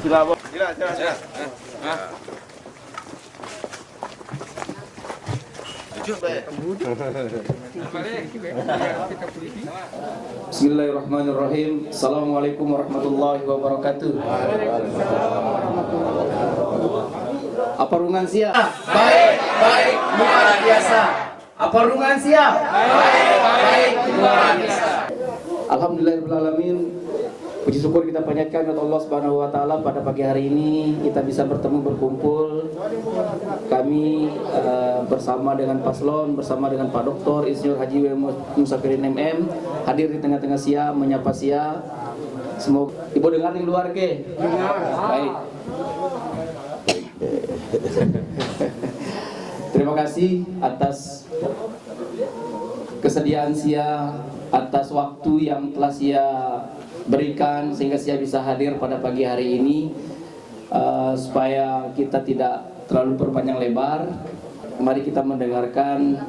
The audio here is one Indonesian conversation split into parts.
Sudah, Bos. Bismillahirrahmanirrahim. Assalamualaikum warahmatullahi wabarakatuh. Apa rungan siap? Baik, luar biasa. Apa rungan siap? Baik, luar biasa. Alhamdulillahirrahmanirrahim. Puji syukur kita panjatkan kepada Allah Subhanahu wa taala pada pagi hari ini kita bisa bertemu berkumpul. Kami bersama dengan Paslon, bersama dengan Pak Doktor Insinyur Haji W. Musafirin MM hadir di tengah-tengah Sia menyapa Sia. Semoga Ibu dengar di luar ke? Baik. Terima kasih atas kesediaan Sia, atas waktu yang telah Sia berikan sehingga Sia bisa hadir pada pagi hari ini. Supaya kita tidak terlalu berpanjang lebar, mari kita mendengarkan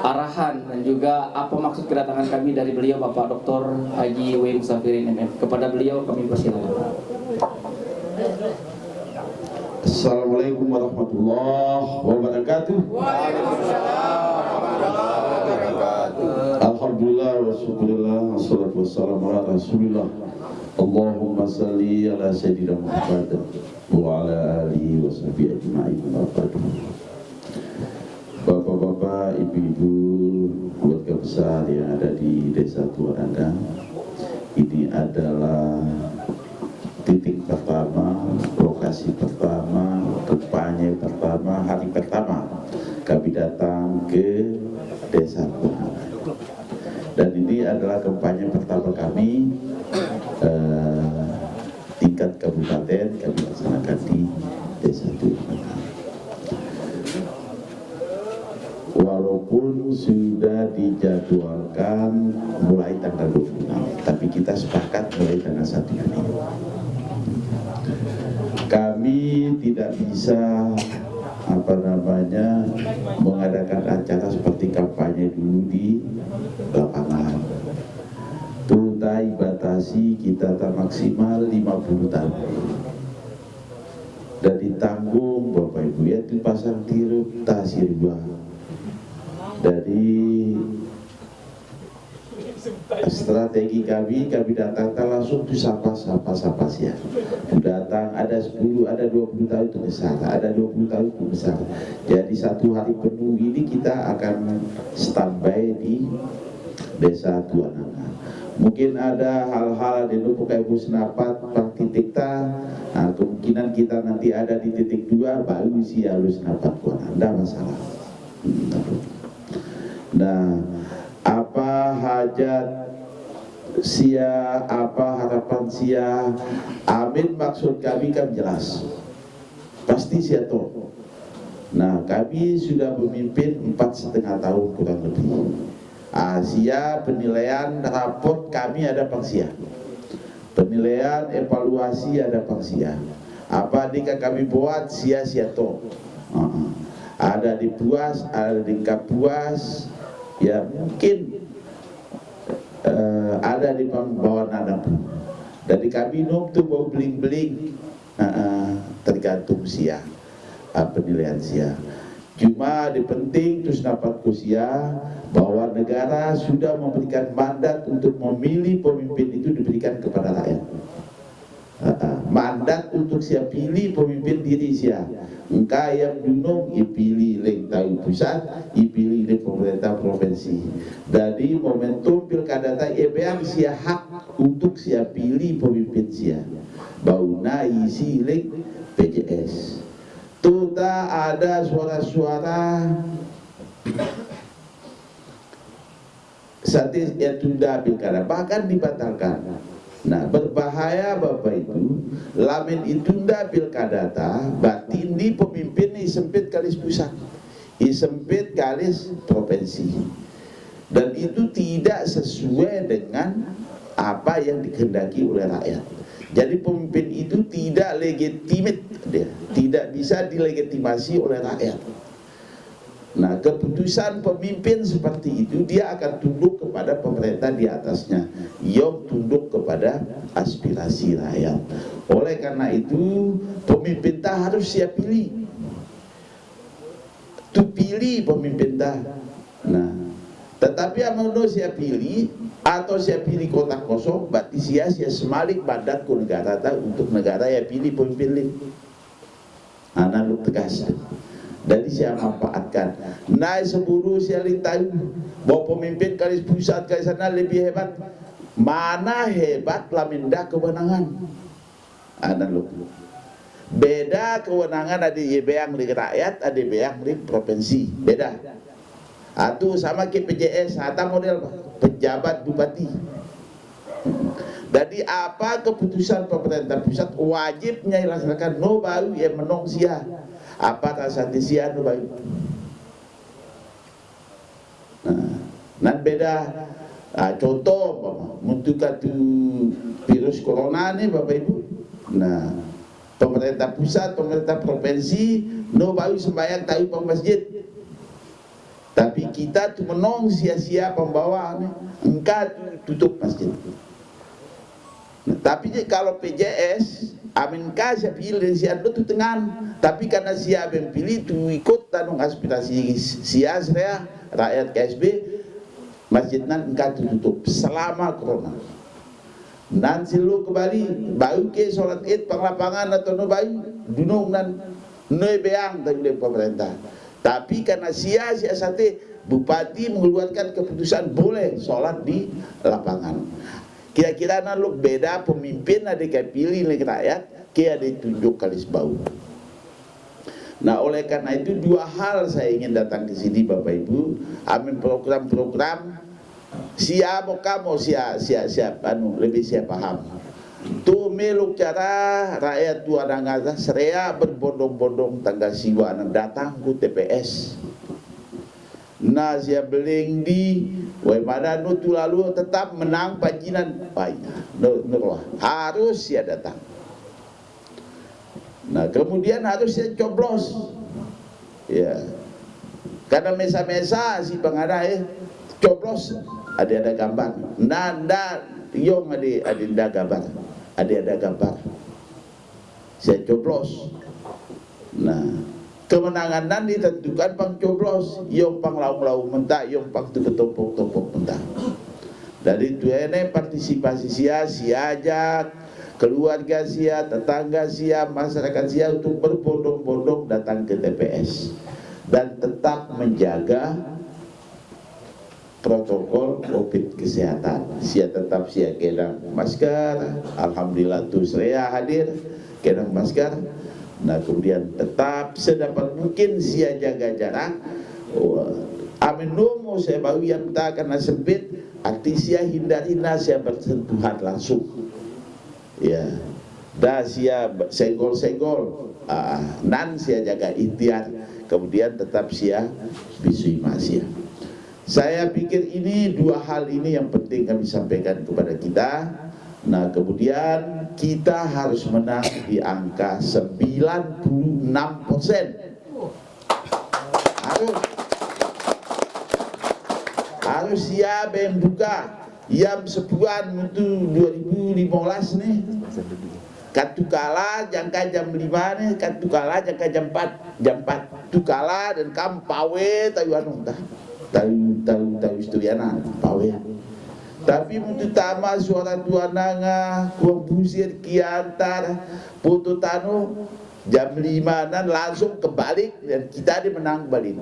arahan dan juga apa maksud kedatangan kami dari beliau Bapak Dr. Haji W. Musafirin MM. Kepada beliau kami persilakan. Assalamualaikum warahmatullahi wabarakatuh. Alhamdulillah wa syukurillah wassalatu wassalamu ala rasulillah. Allahumma salli ala sayyidina Muhammad wa ala alihi wa sahbihi ajma'in. Bapak-bapak, ibu-ibu, keluarga besar yang ada di Desa Tuananda, ini adalah titik pertama, lokasi pertama, kampanye pertama, hari pertama kami datang ke Desa Tuananda. Dan ini adalah kampanye pertama kami tingkat kabupaten kami laksanakan di Desa Tuananda. Walaupun sudah dijadwalkan mulai tanggal 26, tapi kita sepakat mulai tanggal 1 Juni. Kami tidak bisa mengadakan acara seperti kampanye dulu di lapangan. Tuntai batasi kita tak maksimal 50 tahun. Dan ditanggung Bapak Ibu ya di pasar Tiruk Tasirba. Dari strategi kami datang langsung disapa ya. Datang ada 10, ada 20 tahun itu besar, ada 20 tahun itu besar. Jadi satu hari penuh ini kita akan standby di Desa Tuananda. Mungkin ada hal-hal di Nupukai Busnapat Pak titik ta, nah, kemungkinan kita nanti ada di titik 2 baru si halus napat Tuananda masalah. Nah, apa hajat Sia, apa harapan Sia, amin maksud kami kan jelas, pasti Sia tahu. Nah, kami sudah memimpin 4,5 tahun kurang lebih. Sia penilaian raport kami ada Pak Sia, penilaian evaluasi ada Pak Sia. Apa jika kami buat Sia tahu. Ada di Puas, ada di Kapuas, ya mungkin ada di bawah nada pun. Dari kami tuh mau beling-beling tergantung Sia, penilaian Sia. Cuma di penting terus dapat Sia bahwa negara sudah memberikan mandat untuk memilih pemimpin itu diberikan kepada rakyat. Mandat untuk Sia pilih pemimpin diri Sia. Engkau yang gunung dipilih leng tahu pusat, dipilih oleh pemerintah provinsi. Jadi momentum pilkada yang Sia hak untuk Sia pilih pemimpin Sia. Bauna isi leng PJS. Tuta ada suara-suara saat yang tunda pilkada bahkan dibatalkan. Nah, berbahaya Bapak Ibu, lamin ditunda pilkada batin di pemimpin ini sempit kalis pusat, sempit kalis provinsi, dan itu tidak sesuai dengan apa yang dikehendaki oleh rakyat. Jadi pemimpin itu tidak legitimate, dia tidak bisa dilegitimasi oleh rakyat. Nah, keputusan pemimpin seperti itu dia akan tunduk kepada pemerintah di atasnya, yang tunduk kepada aspirasi rakyat. Oleh karena itu pemimpin tak harus siap pilih. Tu pilih pemimpin tak. Nah, tetapi amono siap pilih atau siap pilih kotak kosong, berarti sia semalik badat ke negara tak untuk negara ya pilih pemimpin lain. Anak lu tegas. Jadi saya manfaatkan. Nah seburu saya tahu bahwa pemimpin kali pusat kali sana lebih hebat. Mana hebat lamindah kewenangan. Anak lu. Beda kewenangan ada yang di rakyat, ada yang di provinsi. Beda. Atau sama ke PJS, atau model pejabat bupati. Jadi apa keputusan pemerintah pusat wajibnya dilaksanakan no baru yang menong sia. Apa rasa sia no baru. Nah beda. Contoh untuk virus corona nih Bapak Ibu. Nah, pemerintah pusat, pemerintah provinsi no baru sembahyang tahu pang masjid. Tapi kita tu menong sia-sia pembawa nih, engkau tutup masjid. Nah, tapi kalau PJS, amin kasih pilih sia tu tengan. Tapi karena sia ben pilih tu ikut tanung aspirasi sia saya rakyat KSB, masjid nan engkau tutup selama corona. Nan silu ke Bali, baru ke solat id panglapangan atau no bayu, dunung nan no beang dari pemerintah. Tapi karena sia sate bupati mengeluarkan keputusan boleh sholat di lapangan. Kira-kira naluk beda pemimpin ada kayak pilih oleh rakyat, kayak ada tunjuk kalis bau. Nah oleh karena itu dua hal saya ingin datang ke sini Bapak Ibu, amin program-program siapa kamu siapa lebih siap paham. Tu meluk cara rakyat tu ada ngata serea berbondong-bondong tangga siwa datang ku TPS. Nah sia beling di wai mana nu tu lalu tetap menang pajinan harus sia datang. Nah kemudian harus sia coblos. Ya. Karena mesa-mesa si pengarah coblos ada gambar. Nanda yong ada gambar. Ada gambar. Saya coblos. Nah, kemenangan nan ditentukan pang coblos, yong pang laung-laung mentah, yong pang tepuk-tepuk mentah. Dari itu ini partisipasi sia ajak keluarga sia, tetangga sia, masyarakat sia untuk berbondong-bondong datang ke TPS dan tetap menjaga protokol COVID kesehatan. Sia tetap sia kenang masker. Alhamdulillah tu saya hadir kenang masker. Nah kemudian tetap sedapat mungkin sia jaga jarak. Amin nomo saya baru yang tak karena sempit. Arti sia hindari sia bersentuhan langsung. Ya, dah sia senggol-senggol. Nan sia jaga ikhtiar. Kemudian tetap sia bisui masia. Saya pikir ini dua hal ini yang penting kami sampaikan kepada kita. Nah kemudian kita harus menang di angka 96%. Harus siap yang buka jam 10 untuk 2015 nih. Katukala jangka jam 5 nih, katukala jangka jam 4 tukala dan kampawe tahu anu tah. Tahu istriana pawe. Tapi untuk tama suara tuananga kuang pusir kiantar putu tanu jam 5 nan langsung kebalik dan kita dimenang balik.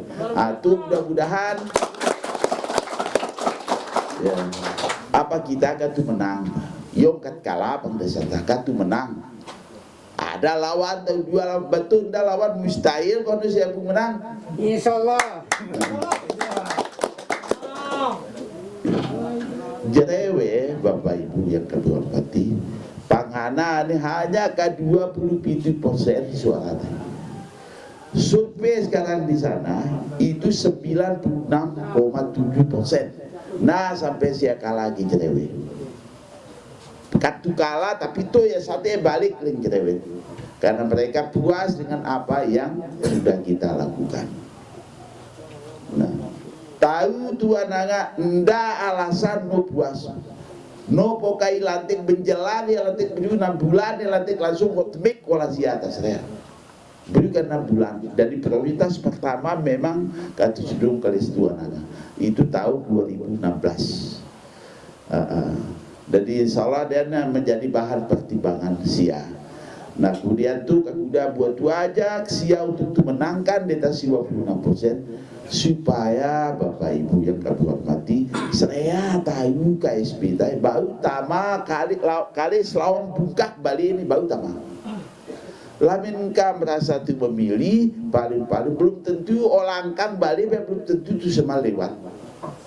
Itu mudah-mudahan ya, apa kita akan tuh menang. Yong kat kalah pengdesa takat tuh menang. Ada lawan atau dua lawan betul dah lawan mustahil kalau siapa menang. Insyaallah. Jerewe Bapak Ibu yang kedua hormati, Pangana ini hanya ke 27% suara. Survei sekarang di sana itu 96,7%. Nah sampai siapa lagi Jerewe. Katu kalah tapi itu ya sate balik lagi Jerewe. Karena mereka puas dengan apa yang sudah kita lakukan. Nah, tahu tuan nggak ndak alasan mau puas. No pokai lantik menjelang ya lantik beri 6 bulan ya lantik langsung hotmik kolasi atas saya. Berikan 6 bulan. Jadi prioritas pertama memang kata sedung kalis dua nana. Itu tahun 2016. Jadi insya Allah dia menjadi bahan pertimbangan SIA. Nah kemudian tuh udah buat ajak SIA untuk menangkan di atas 56% supaya Bapak Ibu yang kami hormati, saya tahu KSP tahu baru tama kali selawang bungkak Bali ini baru tama. Laminka merasa tu memilih paling-paling belum tentu olangkan Bali belum tentu tu semua lewat.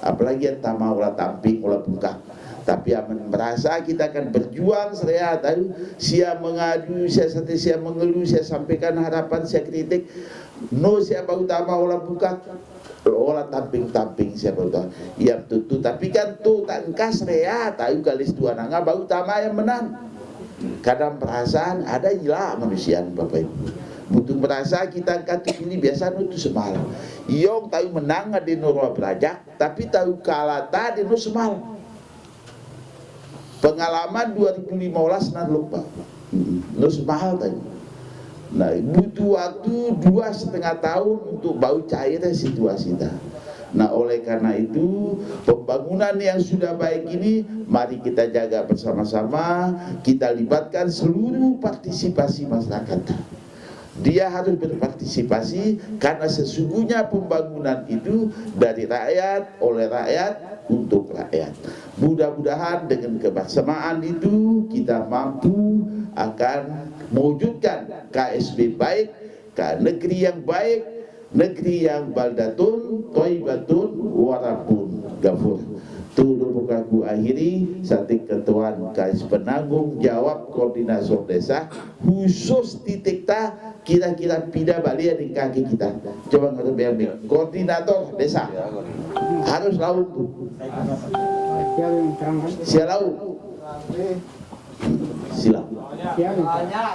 Apalagi yang tama olah tamping olah bungkak. Tapi aman merasa kita akan berjuang, saya tahu, saya mengadu, saya mengeluh, saya sampaikan harapan, saya kritik. No, siapa utama olah buka, olah tamping-tamping siapa utama. Yang tentu, tapi kan tuh tangkas saya tahu kalis dua nanga, baru utama yang menang. Kadang perasaan ada ilah manusia, Bapak Ibu. Butuh merasa kita angkat ini biasa itu semalam. Yong tahu menang di Nurwa Berajak, tapi tahu kalah tadi no semalam. Pengalaman 2015 nan lupa terus mahal tadi. Nah butuh waktu 2,5 tahun untuk bau cair situasi kita. Nah oleh karena itu pembangunan yang sudah baik ini mari kita jaga bersama-sama, kita libatkan seluruh partisipasi masyarakat. Dia harus berpartisipasi karena sesungguhnya pembangunan itu dari rakyat, oleh rakyat, untuk rakyat. Mudah-mudahan dengan kebersamaan itu kita mampu akan mewujudkan KSB baik, ke negeri yang baik, negeri yang baldatun, toibatun, warabun, gafur. Tuduh bukaku akhiri satik ketuaan KS penanggung jawab koordinasi desa khusus titik ta kira-kira pindah balik di kaki kita. Coba ngerti koordinator desa harus laut tuh. Sia laut. Sila.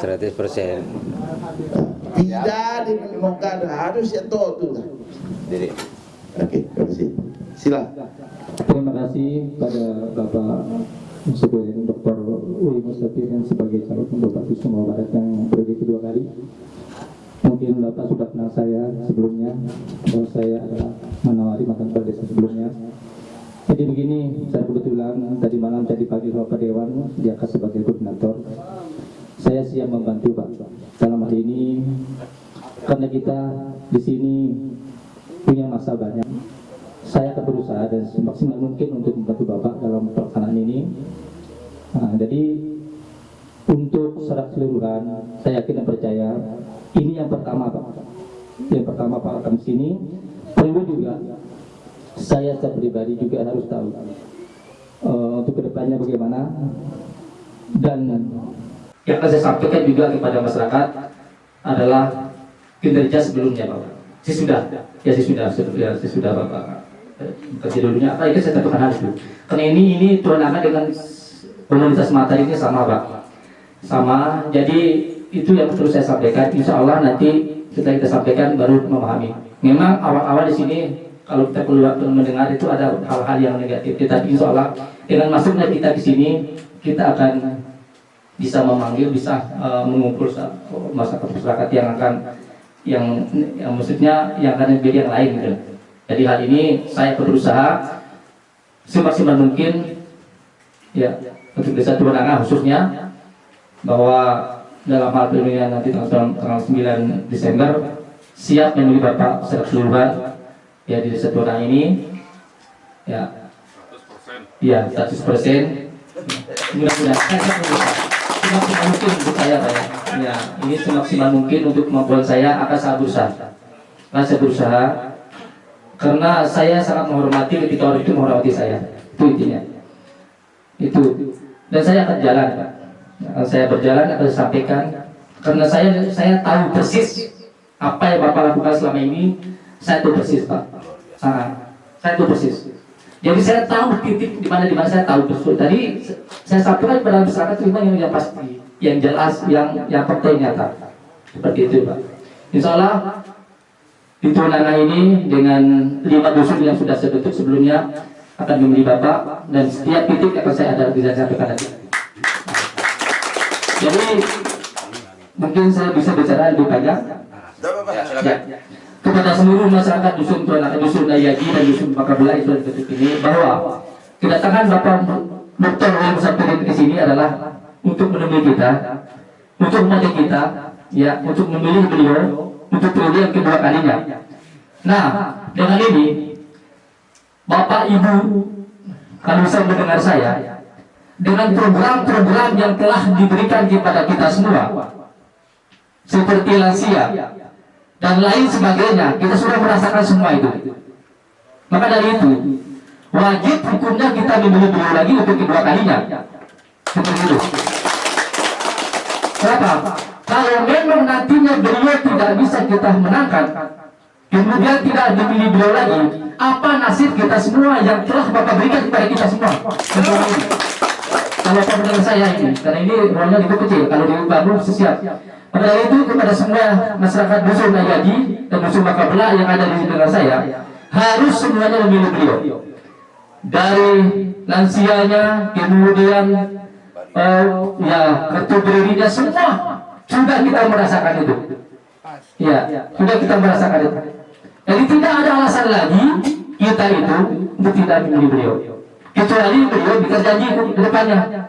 100%. Tidak dimungkinkan harus ya tuh. Jadi, oke, terima kasih. Sila. Terima kasih pada Bapak Subdit Dr. Uy Mustafir sebagai calon Bupati Sumatera Barat yang periode kedua kali. Mungkin Bapak sudah kenal saya sebelumnya, bahwa saya adalah menawari mantan kepala desa sebelumnya. Jadi begini, saya kebetulan tadi malam jadi pagi Bapak Dewan diangkat sebagai koordinator. Saya siap membantu Pak. Dalam hal ini karena kita di sini punya masa banyak. Saya akan berusaha dan semaksimal mungkin untuk membantu Bapak dalam pelaksanaan ini. Nah, jadi untuk secara keseluruhan, saya yakin dan percaya ini yang pertama Pak. Yang pertama Pak akan sini. Perlu juga saya secara pribadi juga harus tahu untuk kedepannya bagaimana, dan yang akan saya sampaikan juga kepada masyarakat adalah kinerja sebelumnya Pak. Sesudah Bapak kerja dulunya apa ini saya tentukan hal itu. Karena ini kewenangan dengan komunitas mata ini sama Pak, sama. Jadi itu yang terus saya sampaikan. Insya Allah nanti setelah kita sampaikan baru memahami. Memang awal-awal di sini kalau kita keluar mendengar itu ada hal-hal yang negatif. Tapi insya Allah dengan masuknya kita di sini kita akan bisa memanggil, bisa mengumpul masyarakat yang akan yang maksudnya yang akan menjadi yang lain gitu. Jadi hal ini saya berusaha semaksimal mungkin ya untuk desa Tuananga khususnya, bahwa dalam hal pemilihan nanti tanggal 9 Desember siap memilih Bapak secara keseluruhan ya di desa Tuananga ini ya 100%. 100%. Mudah-mudahan semaksimal mungkin untuk saya Pak ya. Ini semaksimal mungkin untuk kemampuan saya akan saya berusaha. Karena saya sangat menghormati ketika orang itu menghormati saya. Itu intinya. Itu. Dan saya akan jalan, Pak. Saya berjalan akan sampaikan. Karena saya tahu persis apa yang Bapak lakukan selama ini. Saya tahu persis, Pak. Saya tahu persis. Jadi saya tahu titik di mana saya tahu betul. Tadi saya sampaikan kepada masyarakat terima yang pasti, yang jelas, yang fakta nyata. Seperti itu, Pak. Insya Allah di Tuananga ini dengan 5 dusun yang sudah saya bentuk sebelumnya akan memilih Bapak, dan setiap titik akan saya bisa sampaikan nanti. Jadi mungkin saya bisa bicara lebih panjang. Ya. Kepada seluruh masyarakat dusun Tuanakan, dusun Dayagi dan dusun Makabela itu detik ini, bahwa kedatangan Bapak Dr. William Saptudin ke sini adalah untuk menemui kita, untuk memilih kita, ya, untuk memilih beliau untuk periode yang kedua kalinya. Nah, dengan ini Bapak Ibu, kalau bisa mendengar saya, dengan program-program yang telah diberikan kepada kita semua, seperti lansia dan lain sebagainya, kita sudah merasakan semua itu. Maka dari itu, wajib hukumnya kita memilih beliau lagi untuk kedua kalinya. Seperti itu. Kenapa? Kalau memang nantinya beliau tidak bisa kita menangkan, kemudian tidak dipilih beliau lagi, apa nasib kita semua yang telah Bapak berikan kepada kita semua? Kalau Bapak mendengar saya ini, karena ini ruangnya itu kecil, kalau dibangun siap. Maka dari itu kepada semua masyarakat dusun Dayagi dan dusun Makabela yang ada di sekitar saya, harus semuanya memilih beliau. Dari lansianya, kemudian ya kartu berdirinya, semua sudah kita merasakan itu. Ya, sudah kita merasakan itu. Jadi tidak ada alasan lagi kita itu untuk tidak memilih beliau, kecuali beliau janji ke depannya.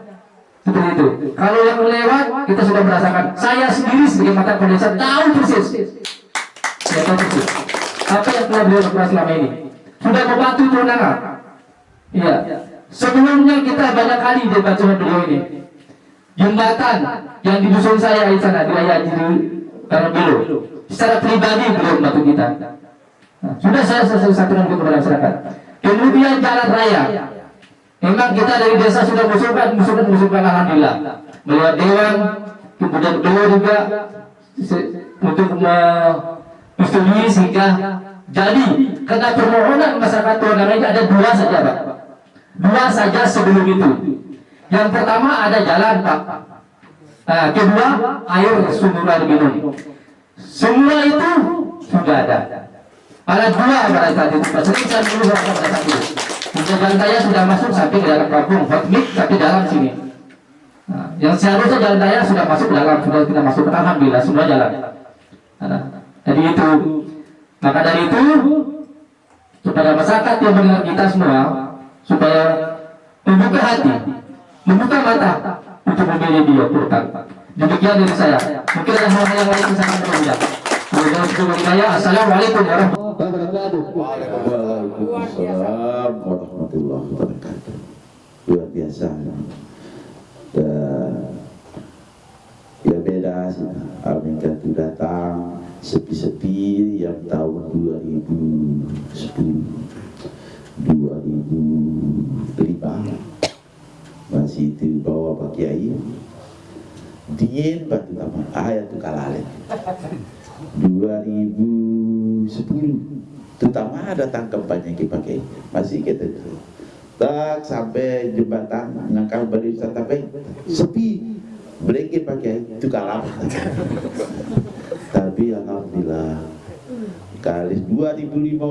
Seperti itu. Kalau yang lewat kita sudah merasakan. Saya sendiri sebagai mantan pendesa tahu persis. Ya, tahu persis apa yang telah beliau lakukan selama ini. Sudah membantu Tuanakan. Iya. Sebelumnya kita banyak kali dibantu beliau ini. Jembatan yang di dusun saya di sana, di Dayagi karena beliau. Secara pribadi beliau membantu kita. Nah, sudah saya sampaikan kepada masyarakat. Kemudian jalan raya. Memang kita dari desa sudah mengusulkan alhamdulillah. Melihat dewan, kemudian beliau juga untuk menyetujui sehingga jadi. Karena permohonan masyarakat Tuanakan ini ada dua saja, Pak. Dua saja sebelum itu. Yang pertama ada jalan, Pak. Nah, kedua air sumber air minum. Semua itu sudah ada. Ada dua pada saat itu. Sering saya dulu pada saat itu. Jalan raya sudah masuk sampai ke dalam kampung, hotmik tapi dalam sini. Nah, yang seharusnya jalan raya sudah masuk ke dalam, sudah kita masuk, alhamdulillah semua jalan. Nah, jadi itu. Maka dari itu, kepada masyarakat yang mendengar kita semua, supaya membuka hati, membuka mata untuk memilih dia Tuanakan. Demikian dari saya. Mungkin ada hal-hal yang lain yang saya akan berbeda. Assalamualaikum warahmatullahi wabarakatuh. Waalaikumsalam warahmatullahi wabarakatuh. Luar biasa. Ya beda sih. Amerika itu datang sepi-sepi yang tahun 2010, 2005 masih itu bawa Pak Kiai. Dingin batu taman ayat itu kalale 2010 terutama datang kampanye dipakai masih gitu tak sampai jembatan ngangkal balik sampai sepi berengke pakai itu kalah. Tapi alhamdulillah kali 2015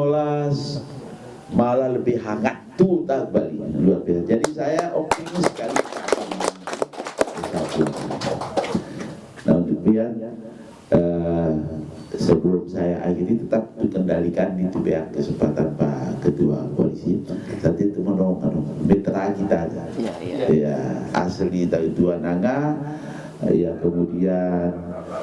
malah lebih hangat tuh tak balik luar biasa. Jadi saya optimis sekali. Nah demikian sebelum saya akhiri tetap dikendalikan di TBA kesempatan Pak Ketua Polisi saat itu menolong mitra kita aja ya asli dari Tuanakan ya kemudian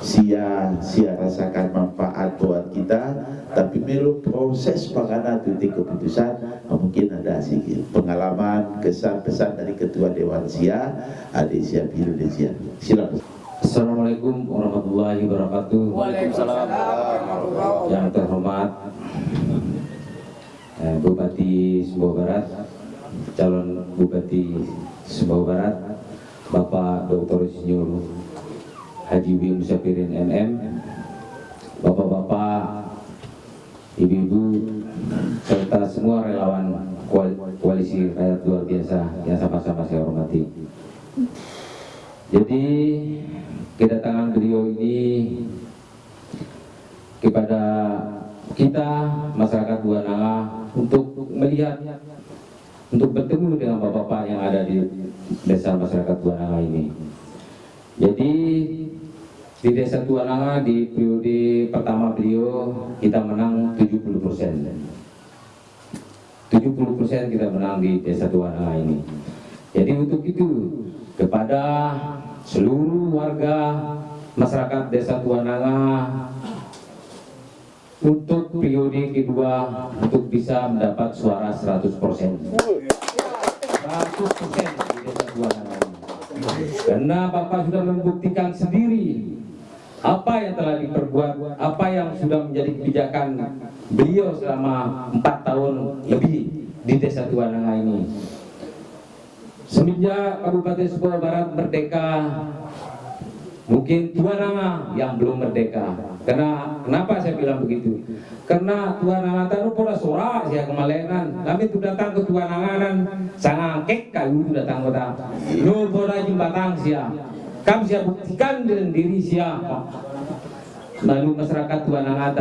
sia rasakan manfaat buat kita tapi melu proses pengadaan titik keputusan mungkin ada sedikit pengalaman kesan-pesan dari Ketua Dewan Sia Adik Sia Biru dan Sia. Silakan. Assalamualaikum warahmatullahi wabarakatuh. Waalaikumsalam. Yang terhormat Bupati Sumbawa Barat, calon Bupati Sumbawa Barat, Bapak Dr. Insinyur Haji W. Musafirin MM, Bapak-bapak, Ibu-ibu, serta semua relawan Koalisi Rakyat Luar Biasa yang sama-sama saya hormati. Jadi kedatangan beliau ini kepada kita masyarakat Tuanakan untuk melihat untuk bertemu dengan bapak-bapak yang ada di desa masyarakat Tuananga ini. Jadi di desa Tuananga di periode pertama beliau kita menang 70%. 70% kita menang di desa Tuananga ini. Jadi untuk itu kepada seluruh warga masyarakat desa Tuananga untuk periode kedua untuk bisa mendapat suara 100%. 100% di desa Tuananga ini. Karena Bapak sudah membuktikan sendiri apa yang telah diperbuat, apa yang sudah menjadi kebijakan beliau selama 4 tahun lebih di desa Tuananga ini. Semenjak Kabupaten Sumbawa Barat merdeka, mungkin Tuananga yang belum merdeka. Kenapa saya bilang begitu? Karena Tuananga tahu pola sorak sia kemalenan. Kami tu datang ke Tuananganan, sangat kek kayu datang kota. Lu pola jembatan sia. Kami sia buktikan dengan diri sia. Lalu masyarakat Tuananga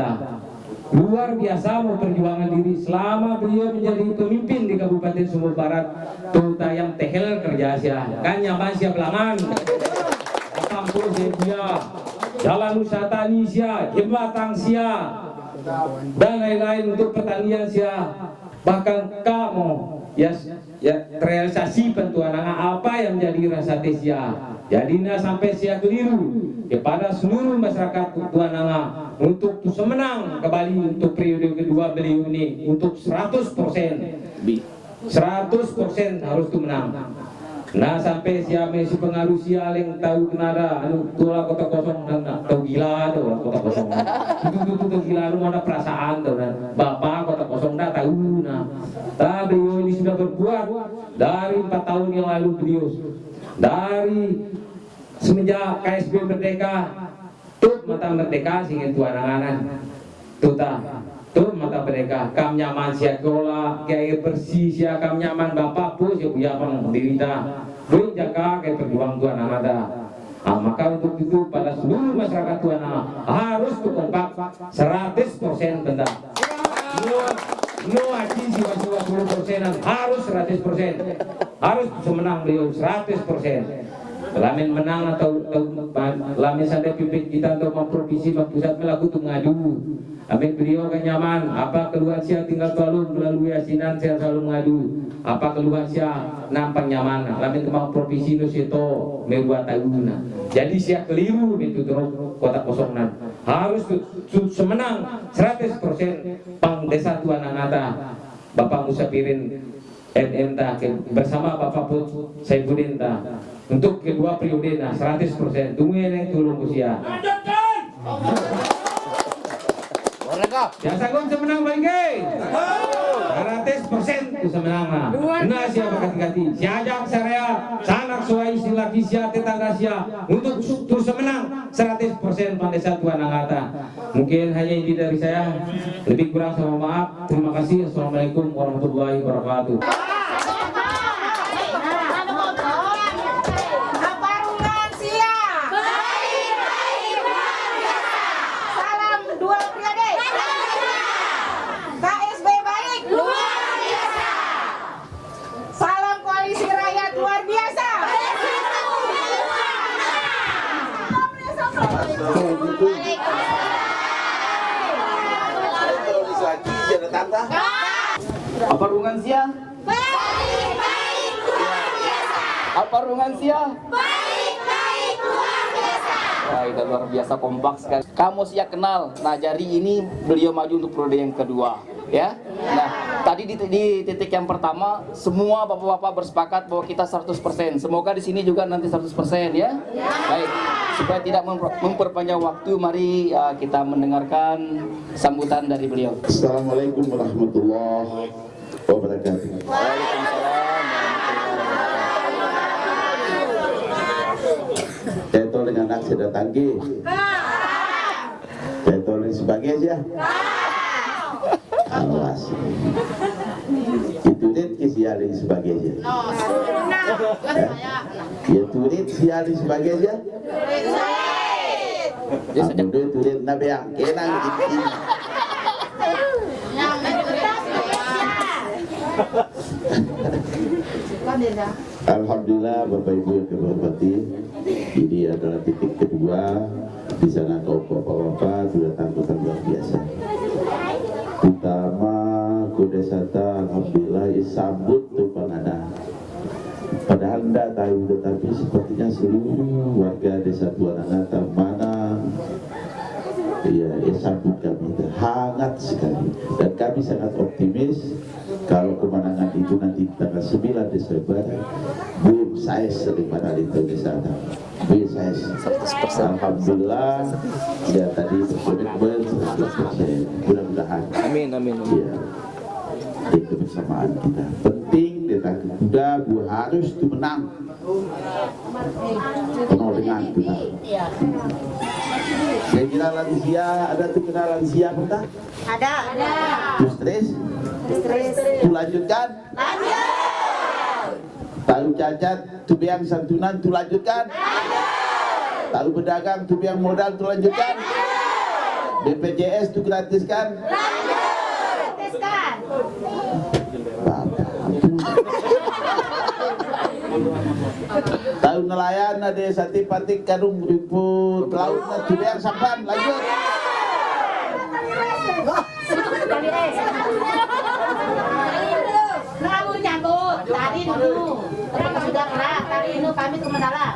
luar biasa memperjuangkan diri selama beliau menjadi pemimpin di Kabupaten Sumbawa Barat. Tuh tayang tehel kerja sia. Kan nyaman sia belangan. Kampung sia, jalan wisata sia, jembatan sia, dan lain-lain untuk pertanian sia. Bahkan kamu ya realisasi Tuananga apa yang menjadi rasa sia. Jadi sampai sia keliru kepada seluruh masyarakat Tuananga untuk semenang kembali untuk periode kedua beliau ini untuk 100%. 100% harus menang. Nah sampai siapa si pengaruh sialing tahu kenada anu tulah kota kosong dan tahu gila tuh kota kosong itu gila anu ada perasaan tuh bapak kota kosong dah tahu. Nah tapi beliau ini sudah berbuat dari 4 tahun yang lalu beliau dari semenjak KSB merdeka tut mata merdeka singin Tuananganan tuh mata mereka kam nyaman sia gola ke air bersih sia kam nyaman bapak pun sia punya bang dirita belum jaga ke perjuang Tuananga ada. Maka untuk itu pada seluruh masyarakat Tuananga harus kompak 100% tentang no aji si 20% harus 100% harus semenang beliau 100%. Lamin menang atau lamin sampai pimpin kita atau provinsi pusat melaku tuh ngadu. Amin beliau kan nyaman. Apa keluhan sia tinggal melalui asinan saya selalu mengadu. Apa keluhan sia nampak nyaman. Lamin kemau provinsi Nuseto mebuat tahun. Jadi sia keliru itu terus kota kosongan. Harus semenang 100% pang desa Tuananga. Bapak Musapirin NM bersama Bapak Put Saifuddin untuk kedua periode 100%. Tunggu yang turun usia. Ya sanggup semenang bangke. 100% itu semenang. Nah siapa kati-kati. Siajak saya sanak suai silaki sia tetangga sia untuk terus semenang 100% Pandesa Tuananga. Mungkin hanya ini dari saya. Lebih kurang sama maaf. Terima kasih. Assalamualaikum warahmatullahi wabarakatuh. Apa rungan sia? Baik luar biasa. Apa rungan sia? Baik luar biasa. Wah, itu luar biasa kompak sekali. Kamu siap kenal. Nah, jadi ini beliau maju untuk periode yang kedua, ya. Nah, tadi di titik yang pertama semua bapak-bapak bersepakat bahwa kita 100%. Semoga di sini juga nanti 100% ya. Baik. Supaya tidak memperpanjang waktu, mari kita mendengarkan sambutan dari beliau. Assalamualaikum warahmatullahi wabarakatuh. Waalaikumsalam. Tetol dengan aksi datang ke. Tetol ini sebagai aja. Awas. Itu dit kesialin sebagai aja. Ya turit sialin sebagai aja. Aku dulu turit nabi yang kenang gitu. Alhamdulillah Bapak Ibu yang kami hormati, ini adalah titik kedua di sana kaum bapak-bapak sudah tampil luar biasa. Utama Kudesata alhamdulillah disambut tuh panganan. Padahal tidak tahu, tetapi sepertinya seluruh warga desa Tuananata mana ya sambut kami itu hangat sekali, dan kami sangat optimis kalau kemenangan itu nanti tanggal 9 Desember belum saya daripada itu di sana. Alhamdulillah ya tadi berkomitmen 100%. Mudah-mudahan. Amin. Ya, itu kebersamaan kita penting. Kita kuda harus itu menang penuh dengan kita. Saya kira lansia ada tuh kena lansia apa? Ada. Tuh stres? Tuh lanjutkan? Lanjut. Tahu cacat, tuh biang santunan, tuh lanjutkan? Tahu pedagang, tuh biang modal, tuh lanjutkan? BPJS tuh gratiskan? Gratiskan. Tahu nelayan ada sate patik kadung ribut lautnya tuh biang sampan, lanjut? Kamu nyambut tadi dulu. Terus sudah kelar tadi ini kami ke mendalam.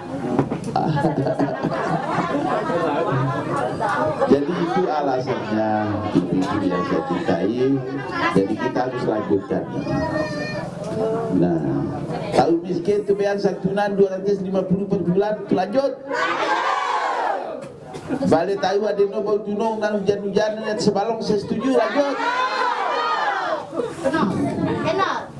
Jadi itu alasannya ibu-ibu yang saya cintai. Jadi kita harus lanjutkan. Nah, tahu miskin tuh bayar santunan 250 per bulan, itu lanjut. Balik tahu ada nobel tunong dan hujan-hujan dan sebalong, saya setuju, lanjut. Enak.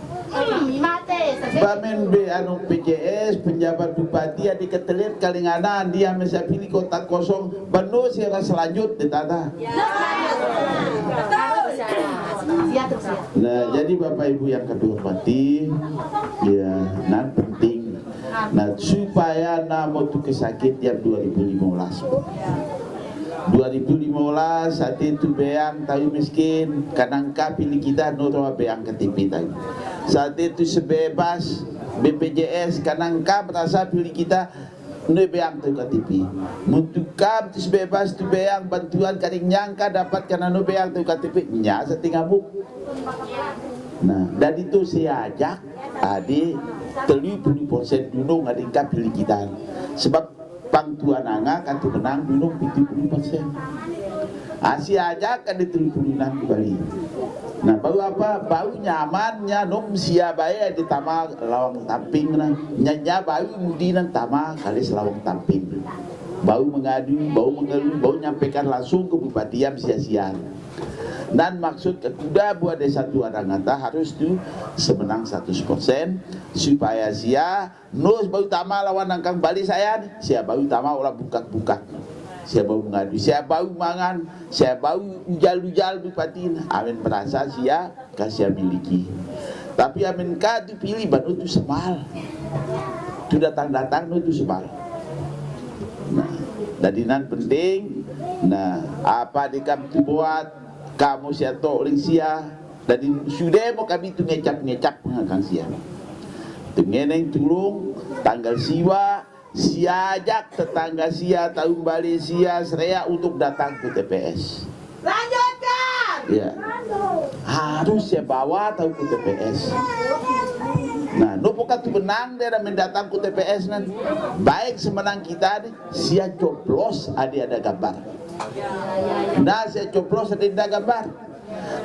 Bamen B anu PJS penjabat bupati ada ketelit Kalinganan dia mesti pilih kotak kosong penuh siapa selanjut ditata. Nah jadi Bapak Ibu yang kehormati ya nan penting nah supaya namo tu kesakit yang 2015 saat itu beang tahu miskin kanangka pilih kita nurwa beang KTP tahu saat itu sebebas BPJS kanangka merasa pilih kita nurwa beang tahu KTP muntukam tu sebebas tu beang bantuan kadang nyangka dapat karena nurwa beang tahu KTP nya setinggal buk. Nah dari itu saya ajak adik 30% dulu ngadingka pilih kita sebab pang tuan anga kan tu menang dulu 70%. Asia aja kan diterima kembali. Nah bau apa? Bau nyamannya nom sia bae di tama lawang tamping na. Nyanya bau mudinan tama kali selawang tamping. Bau mengadu, bau mengeluh, bau nyampaikan langsung ke bupatian sia-sia. Dan maksud kuda buat desa Tuananata harus tu semenang 100% supaya sia nus bau tama lawan nangkang Bali saya sia bau tama orang buka-buka sia bau mengadu sia bau mangan sia bau ujal-ujal bupati amin merasa sia kasih miliki tapi amin ka tu pilih banu tu semal tu datang-datang tu semal. Nah dadinan penting nah apa dikam tu buat kamu sia tok ling sia dan sudah mau kami tu ngecap mengakang sia tu ngeneng tulung tanggal siwa sia ajak tetangga sia tahun balik sia serea untuk datang ke TPS Lanjutkan. ya harus sia bawa tahu ke TPS. Nah nupokat tu menang dia mendatang ke TPS nanti baik semenang kita nih sia coplos ada gambar. Nah saya coplos ada gambar.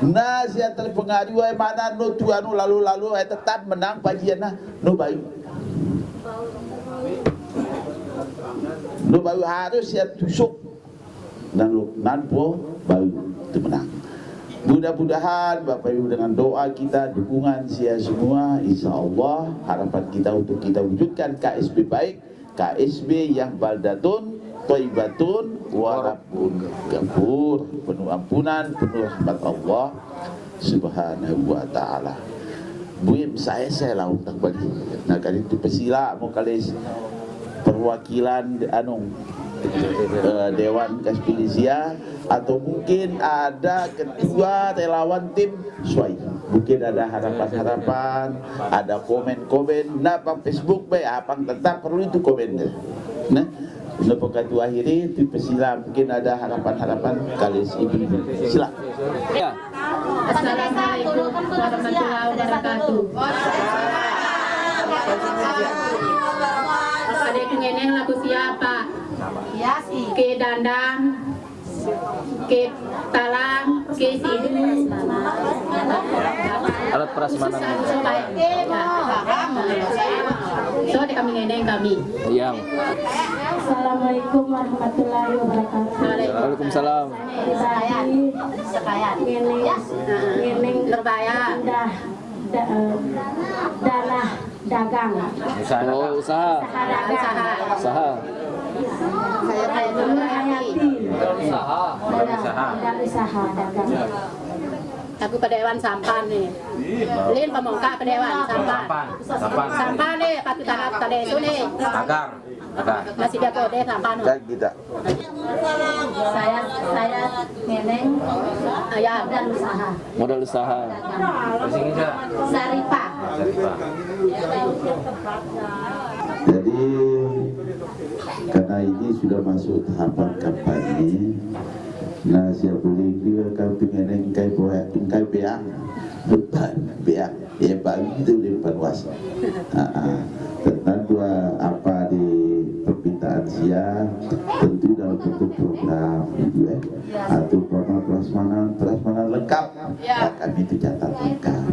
Nah saya terpengaruh mana no tuanu lalu tetap menang pajiana no bayu. No bayu harus saya tusuk dan nanpo bayu itu menang. Mudah-mudahan Bapak Ibu dengan doa kita, dukungan sia semua, insya Allah harapan kita untuk kita wujudkan KSB baik, KSB yang baldatun, thayyibatun, warabun ghafur, penuh ampunan, penuh rahmat Allah Subhanahu wa ta'ala. Buim saya laut tak balik. Nah kali itu pesila mau kali perwakilan Dewan Kaspilisia atau mungkin ada ketua relawan tim Suai. mungkin ada harapan-harapan, ada komen-komen, nah pang Facebook baik, apang tetap perlu itu komen deh. Nah, untuk tu akhiri itu pesila mungkin ada harapan-harapan kali ibu-ibu. Sila. Ya. Assalamualaikum warahmatullahi wabarakatuh. Ada kengeneng lagu siapa? Ya sih. Ke dandang, ke talang, ke sidu. Alat prasmanan. So, ada kami ngeneng kami. Yang. Assalamualaikum warahmatullahi wabarakatuh. Waalaikumsalam. Sekalian. Ngeneng Lerbaya. dana dagang. Oh, usaha. Usaha. Saya dulu Hayati. Usaha. Dan usaha dagang. Aku kedewan sampan nih. Lin pemongkak kedewan sampan. Sampan nih, pati tanah tadi itu nih. Agar. Masih dia kode sampan. Kan kita. saya neneng Ayam. dan usaha. Modal usaha. Saripah. Jadi karena ini sudah masuk tahapan kampanye, nah siapa boleh juga kau pengen engkai buat engkai beang depan beang ya bagi itu depan was. Tentang dua apa di permintaan sia tentu dalam bentuk program gitu atau program prasmanan lengkap ya, kami itu catat lengkap.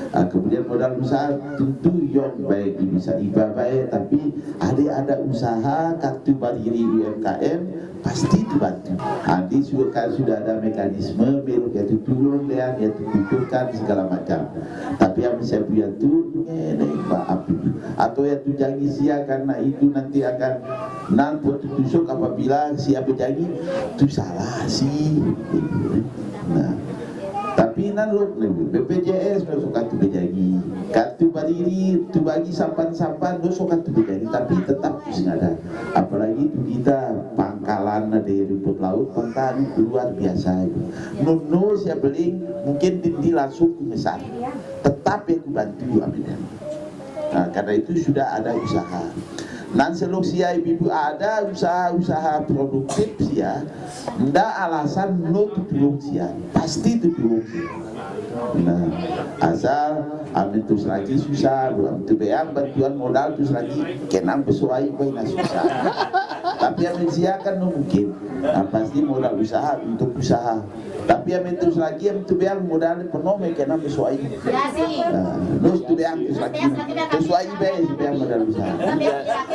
Kemudian modal usaha tentu yang baik bisa iba baik, tapi ada usaha kartu mandiri UMKM pasti dibantu. Nanti sudah ada mekanisme belok yaitu turun dan yaitu butuhkan segala macam. Tapi yang saya punya tu maaf atau yaitu janji sia karena itu nanti akan nanti tusuk apabila siapa janji itu salah sih. Nah. Tapi nan lo BPJS lo suka tu berjanji, kartu mandiri tu bagi sampan-sampan lo suka tu berjanji, tapi tetap mesti ada. Apalagi tu kita pangkalan di rumput laut, pangkalan luar biasa itu. Nono saya beli mungkin di langsung besar, tetap yang bantu amin. Nah, karena itu sudah ada usaha. Nan seluk sia ibu ada usaha produktif sia, ndak alasan no tulung sia, pasti tulung sia. Nah, asal amin terus lagi susah, belum tu beang bantuan modal terus lagi kenang sesuai poin susah. Tapi amin sia kan no mungkin, nah, pasti modal usaha untuk usaha. Tapi amin terus lagi amin tu beang modal penuh kenang sesuai. Ya sih. Terus tu beang terus lagi sesuai beang modal usaha.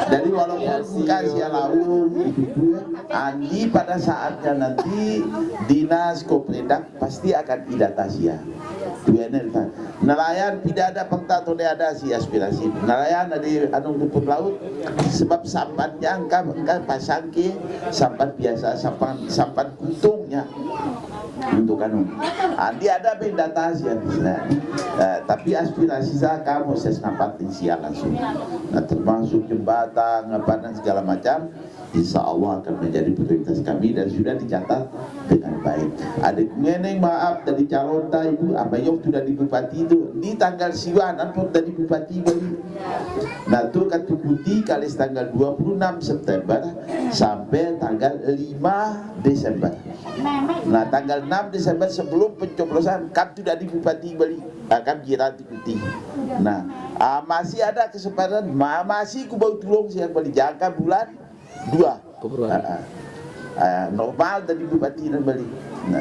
Jadi walaupun bukan sia laut itu Andi pada saatnya nanti dinas kopredak pasti akan didata sia. Nelayan tidak ada pengta atau tidak ada si aspirasi. Nelayan di anu rumput laut sebab sampannya angka pasang ke sampan biasa sampan kuntungnya untuk anu. Andi ada data sia. Tapi aspirasi saya kamu saya nampatin sia langsung. Nah, termasuk jembatan apa dan segala macam, insya Allah akan menjadi prioritas kami dan sudah dicatat dengan baik. Ada ngeneng maaf dari calon ibu abayong sudah di bupati itu di tanggal siwan pun dari bupati Bali. Nah itu kartu putih kali tanggal 26 September sampai tanggal 5 Desember. Nah tanggal 6 Desember sebelum pencoblosan kan sudah di bupati Bali akan kira putih. Nah masih ada kesempatan masih ku bau tulung siang Bali jangka bulan 2 normal dari bupati dan Bali. Nah,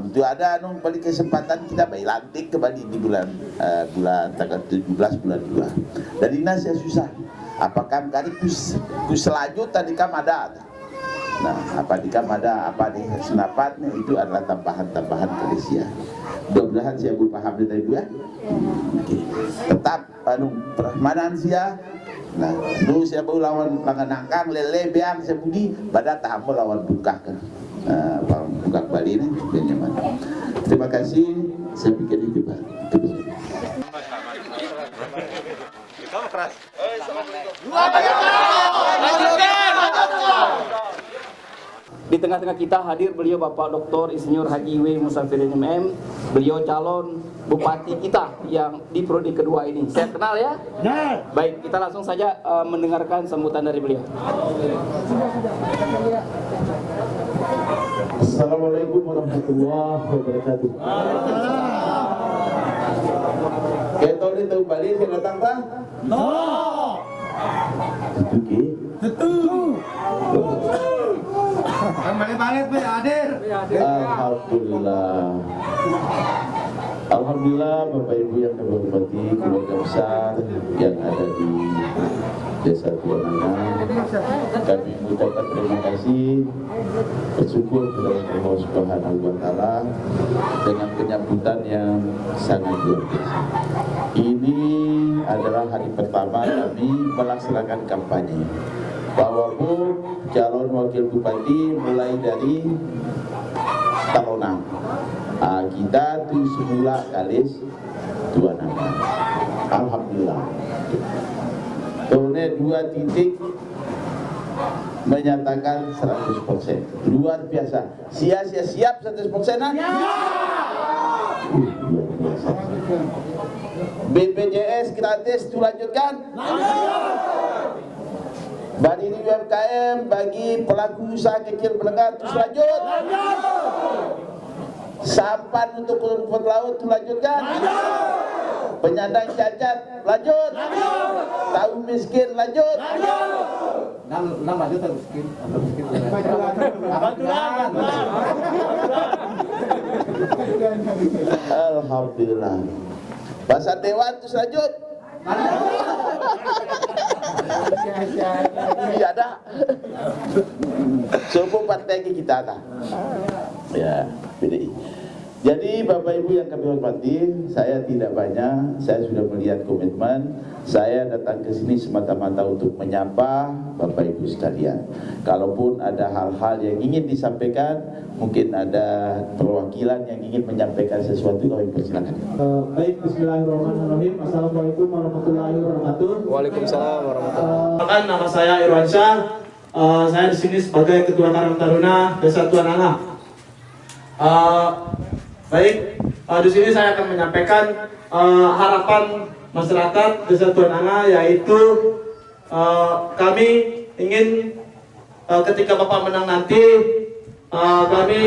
itu ada nung paling kesempatan kita bayi lantik kembali di bulan tanggal 17 bulan 2. Dari nasi susah. Apakah kali ku selanjut tadi kam ada. Nah, apa di kam ada apa di senapatnya itu adalah tambahan-tambahan Malaysia. Mudah-mudahan saya paham dari dua. Oke. Tetap perahmanan sia. Nah, dulu saya baru lawan panganangkang lele beang saya budi pada tamu lawan buka kan. Buka Bali ini juga nyaman. Terima kasih. Saya pikir itu Pak. Di tengah-tengah kita hadir beliau Bapak Dr. Insinyur Haji W. Musafirin MM Beliau calon bupati kita yang di periode kedua ini. Saya kenal ya? Baik, kita langsung saja mendengarkan sambutan dari beliau. Assalamualaikum warahmatullahi wabarakatuh. Kayak tahun itu Bali saya datang tak? Itu Balik-balik hadir. Alhamdulillah. Alhamdulillah Bapak Ibu yang kami hormati, keluarga besar yang ada di Desa Tuananga. Kami mengucapkan terima kasih, bersyukur kepada Allah Subhanahu wa Ta'ala dengan penyambutan yang sangat luar biasa. Ini adalah hari pertama kami melaksanakan kampanye. Bahwa Bu calon wakil bupati mulai dari Talonang. Kita tuh semula kalis Tuananga. Alhamdulillah. Tahunnya 2 titik menyatakan 100%. Luar biasa. Sia-sia siap 100%-an? Ya. Luar biasa. BPJS gratis dilanjutkan? Bagi UMKM, bagi pelaku usaha kecil menengah terus lanjut. Sampan untuk rumput laut lanjutkan. Penyandang cacat lanjut. Tahu miskin lanjut. Nama juta miskin. Alhamdulillah. Pasar Dewan terus lanjut. Iya ada. Sopo partai kita ada. Ya, PDI. Jadi Bapak Ibu yang kami hormati, saya tidak banyak, saya sudah melihat komitmen. Saya datang ke sini semata-mata untuk menyapa Bapak Ibu sekalian. Kalaupun ada hal-hal yang ingin disampaikan, mungkin ada perwakilan yang ingin menyampaikan sesuatu, kami persilakan. Baik, bismillahirrahmanirrahim. Assalamualaikum warahmatullahi wabarakatuh. Waalaikumsalam warahmatullahi wabarakatuh. Nama saya Irwansyah. Saya di sini sebagai Ketua Karang Taruna Desa Tuananga. Baik, di sini saya akan menyampaikan harapan masyarakat Desa Tuananga, yaitu kami ingin ketika Bapak menang nanti, kami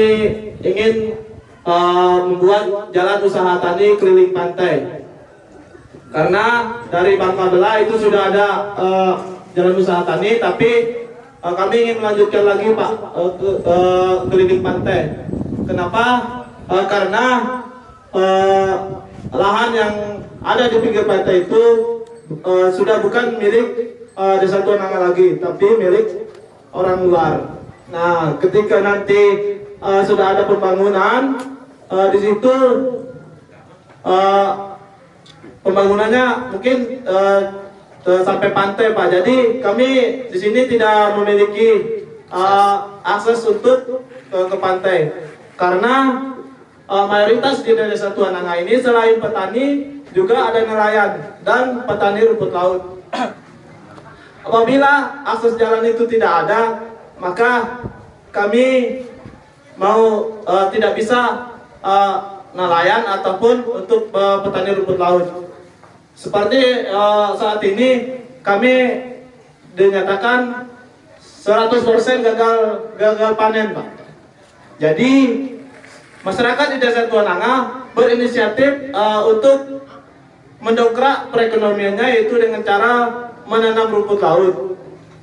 ingin membuat jalan usaha tani keliling pantai. Karena dari Bangka Bela itu sudah ada jalan usaha tani, tapi kami ingin melanjutkan lagi Pak keliling pantai. Kenapa? Karena lahan yang ada di pinggir pantai itu sudah bukan milik Desa Tuananga lagi, tapi milik orang luar. Nah, ketika nanti sudah ada pembangunan di situ, pembangunannya mungkin sampai pantai Pak. Jadi kami di sini tidak memiliki akses untuk ke pantai, karena mayoritas di Desa Tuananga ini selain petani juga ada nelayan dan petani rumput laut. Apabila akses jalan itu tidak ada, maka kami mau tidak bisa nelayan ataupun untuk petani rumput laut. Seperti saat ini kami dinyatakan 100% gagal panen Pak. Jadi masyarakat di Desa Tuananga berinisiatif untuk mendongkrak perekonomiannya, yaitu dengan cara menanam rumput laut.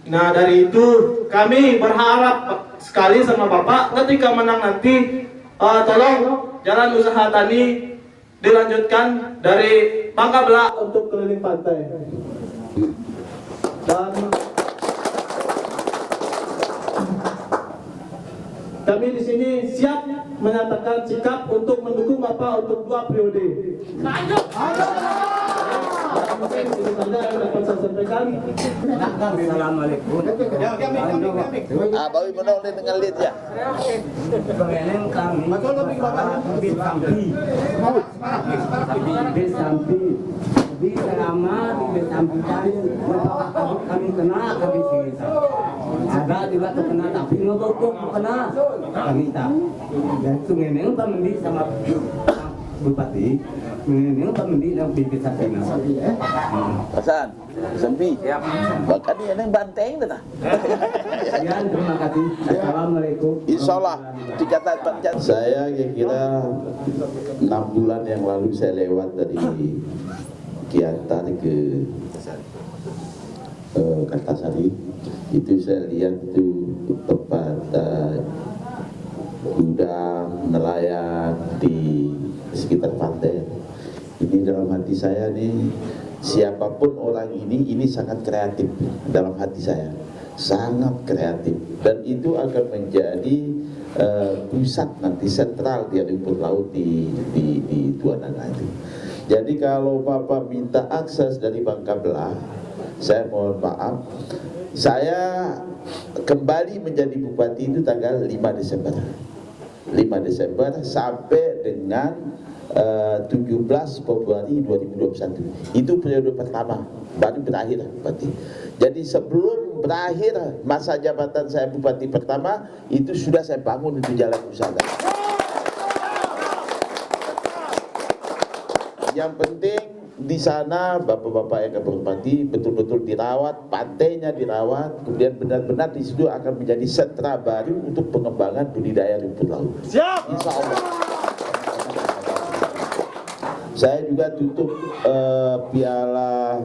Nah, dari itu kami berharap sekali sama Bapak ketika menang nanti, tolong jalan usaha tani dilanjutkan dari Bangka Bela untuk keliling pantai. Dan kami di sini siap menyatakan sikap untuk mendukung Bapak untuk 2 periode. Mungkin itu saja yang dapat saya sampaikan. Assalamualaikum. Bawi menong dengan lihat ya. Pengeling kami. Sampi. Di selama di sampi tadi, kami kena kami sini. Ada juga terkena tapi nggak kena kami tak. Dan sungai ini kami sama Bupati, ini pemindi yang bibit sapi. Hasan, Sampi. Siap. Bahkan dia yang banteng dah. Sekian, terima kasih. Assalamualaikum. Insyaallah dikata saya kira 6 bulan yang lalu saya lewat dari Kiantar ke Kartasari. Itu saya lihat itu tempat gudang nelayan di sekitar pantai. Ini dalam hati saya nih, siapapun orang ini sangat kreatif dalam hati saya, sangat kreatif, dan itu akan menjadi pusat nanti sentral di rumput laut di Tuananga itu. Jadi kalau Bapak minta akses dari Bangka Belah, saya mohon maaf, saya kembali menjadi bupati itu tanggal 5 Desember 5 Desember sampai dengan 17 Februari 2021. Itu periode pertama, baru berakhir bupati. Jadi sebelum berakhir masa jabatan saya bupati pertama, itu sudah saya bangun itu jalan usaha. Yang penting di sana bapak-bapak yang berhormati betul-betul dirawat, pantainya dirawat, kemudian benar-benar di situ akan menjadi sentra baru untuk pengembangan budidaya rumput laut. Siap. Insya Allah. Saya juga tutup piala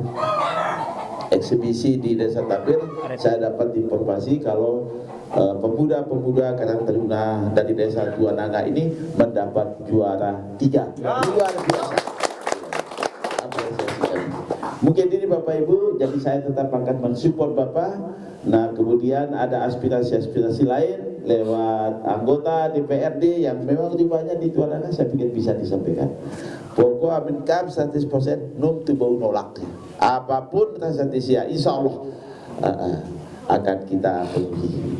eksibisi di Desa Tabir. Saya dapat informasi kalau pemuda-pemuda Karang Taruna dari Desa Tuananga ini mendapat juara 3. Luar biasa. Mungkin ini Bapak Ibu, jadi saya tetap akan mensupport Bapak. Nah, kemudian ada aspirasi-aspirasi lain lewat anggota DPRD yang memang lebih banyak di Tuananga, saya pikir bisa disampaikan. Pokok amin kam 100% num tu bau nolak. Apapun transaksi insya Allah akan kita penuhi.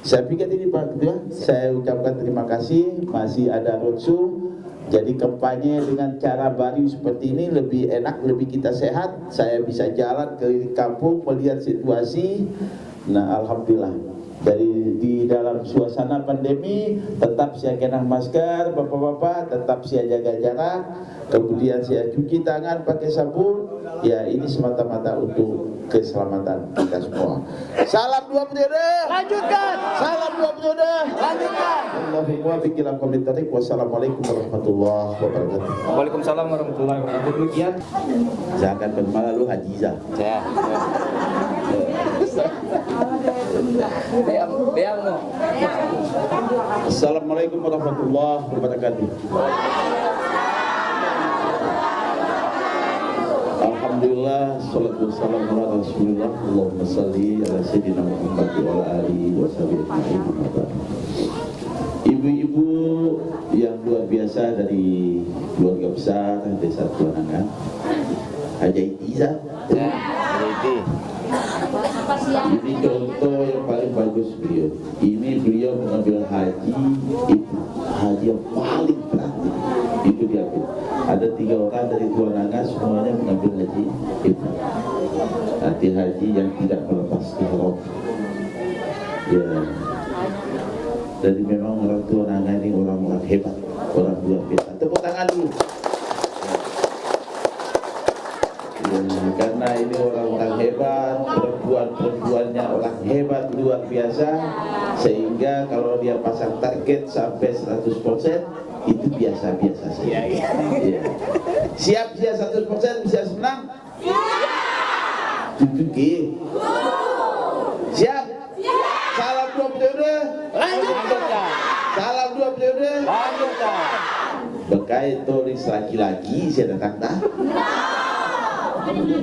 Saya pikir ini Pak Ketua, saya ucapkan terima kasih. Masih ada roadshow. Jadi kampanye dengan cara baru seperti ini lebih enak, lebih kita sehat. Saya bisa jalan ke kampung melihat situasi. Nah, alhamdulillah. Dari di dalam suasana pandemi tetap saya kenakan masker, bapak-bapak, tetap saya jaga jarak. Kemudian saya cuci tangan pakai sabun. Ya, ini semata-mata untuk keselamatan kita semua. Salam 2 periode. Lanjutkan. Salam 2 periode. Lanjutkan. Allahumma bikilah komentarik. Wassalamualaikum warahmatullahi wabarakatuh. Waalaikumsalam warahmatullahi wabarakatuh. Demikian. Saya akan bermalah lu Haji Iza. Saya. Assalamualaikum warahmatullahi wabarakatuh. Alhamdulillah, salatu wassalamu ala Rasulillah. Allahumma salli ala sayyidina Muhammad wa ala alihi wa sahbihi. Ibu-ibu yang luar biasa dari keluarga besar Desa Tuananga, Haji Iza. Ini contoh yang paling bagus beliau. Ini beliau mengambil haji, itu haji yang paling praktik. Itu dia. Ada 3 orang dari Tuananga semuanya mengambil haji itu. Nanti haji yang tidak melepas ihram. Ya. Jadi memang orang Tuananga ini orang-orang hebat, orang luar biasa. Tepuk tangan dulu. Ya, karena ini orang-orang hebat, perempuan-perempuannya orang hebat luar biasa, sehingga kalau dia pasang target sampai 100% itu biasa-biasa saja. Ya. Siap dia 100% bisa senang? Tutuki. Siap? Salam 2 periode. Lanjutkan. Salam 2 periode. Lanjutkan. Bekai tulis laki-laki saya datang dah. Beli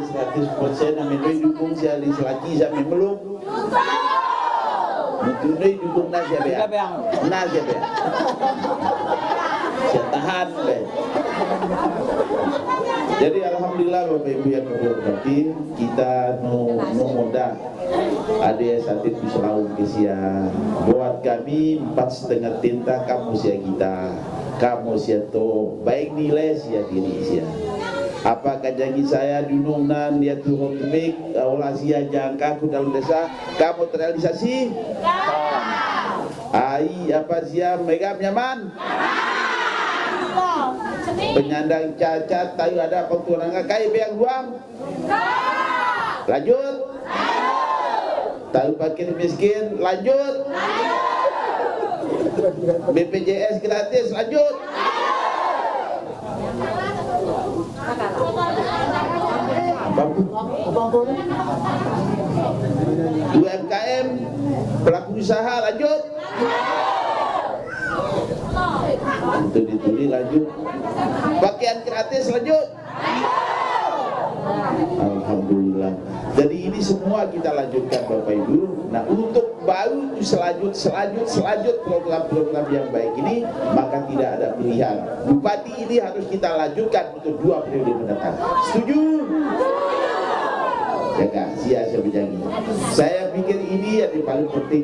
100% amin dukung saya di selaki sampai belum. Mungkin dukung nasi ya. Nasi ya. Saya tahan deh. Jadi alhamdulillah Bapak Ibu yang berhormati, kita mudah ada satu selalu kesia buat kami 4,5 tinta kamu sia kita. Kamu sia to baik nilai sia diri sia. Apakah janji saya dunungan dia turun temik olah sia jangka ku dalam desa kamu terrealisasi? Ai apa sia megam nyaman. Penyandang cacat tahu ada kekurangan kai beang ruang. Lanjut. Tahu fakir miskin, lanjut. BPJS gratis, lanjut. UMKM, pelaku usaha, lanjut. Untuk dituli, lanjut. Pakaian gratis, lanjut. Alhamdulillah. Jadi ini semua kita lanjutkan Bapak Ibu. Nah, untuk baru selanjut program-program yang baik ini, maka tidak ada pilihan. Bupati ini harus kita lanjutkan untuk 2 periode mendatang. Setuju? Ya kan, sia berjanji. Saya pikir ini yang paling penting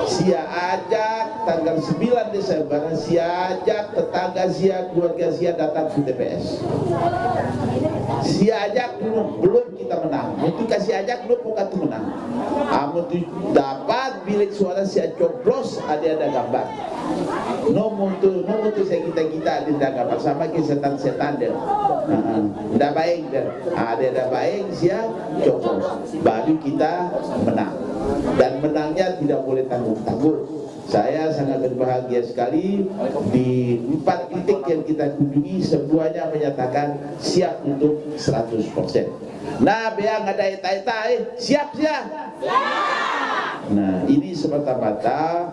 Sia ajak tanggal 9 Desember, Sia ajak tetangga Sia, keluarga Sia datang ke TPS. Sia ajak belum kita menang. Untuk kasih ajak belum bukan menang. Untuk dapat bilik suara Sia coblos ada gambar. Nomor tu saya kita ada gambar sama ke setan dia. Dah baik dah. Ada baik Sia coblos. Baru kita menang. Dan menangnya tidak boleh tanggung-tanggung. Saya sangat berbahagia sekali di 4 titik yang kita kunjungi semuanya menyatakan siap untuk 100%. Nah, biar ada eta-eta, siap. Nah, ini semata-mata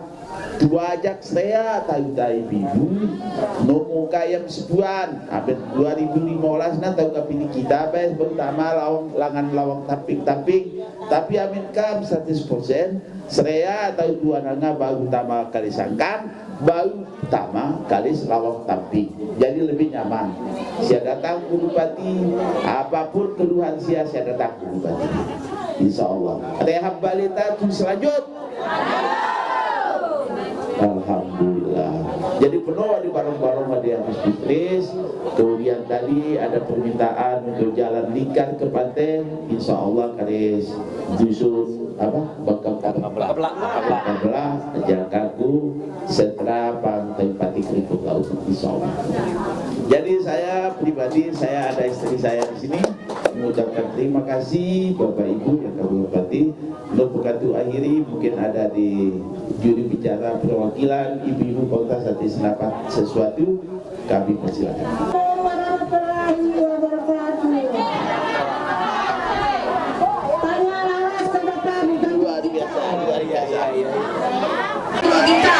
ajak saya tahu ibu nomor kayam sebuan abad 2015 nah tahu kapini kita pertama lawang tamping tapi amin kam 100% saya tahu dua nanga baru utama kali sangkan baru utama kali lawang tamping jadi lebih nyaman saya datang ke Bupati apapun keluhan saya datang ke Bupati insyaallah rehab balita tu selanjut. Alhamdulillah. Jadi penuh di barang-barang ada yang habis. Kemudian tadi ada permintaan untuk jalan lingkar ke pantai. Insya Allah kalis dusun apa? Bakabla, Jakaku, setelah pantai Pati Keriput Laut. Insya Allah. Jadi saya pribadi saya ada istri saya di sini mengucapkan terima kasih Bapak Ibu yang kami hormati. Untuk akhiri mungkin ada di juri bicara perwakilan ibu-ibu kota Sati Senapat sesuatu kami persilakan. Luar biasa. Kita.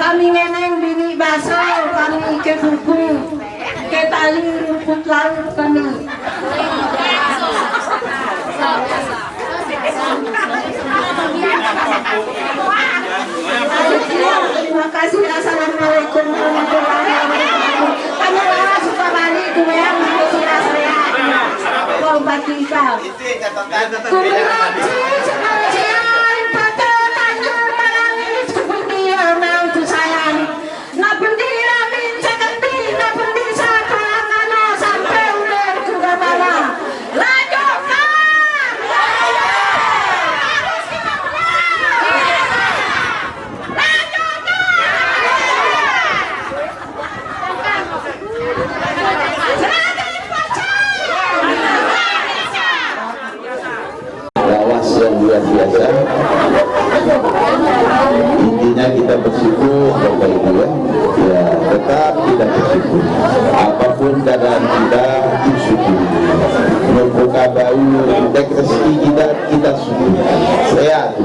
Kami ngeneng bini baso, kami ke buku, ke tali rumput laut kami. Terima kasih. Assalamualaikum warahmatullahi wabarakatuh. Kami bawa suka balik ke yang sudah saya. Obat kita. Luar biasa. Intinya kita bersyukur Bapak Ibu ya tetap kita bersyukur apapun keadaan kita syukur membuka bau indek rezeki kita syukur saya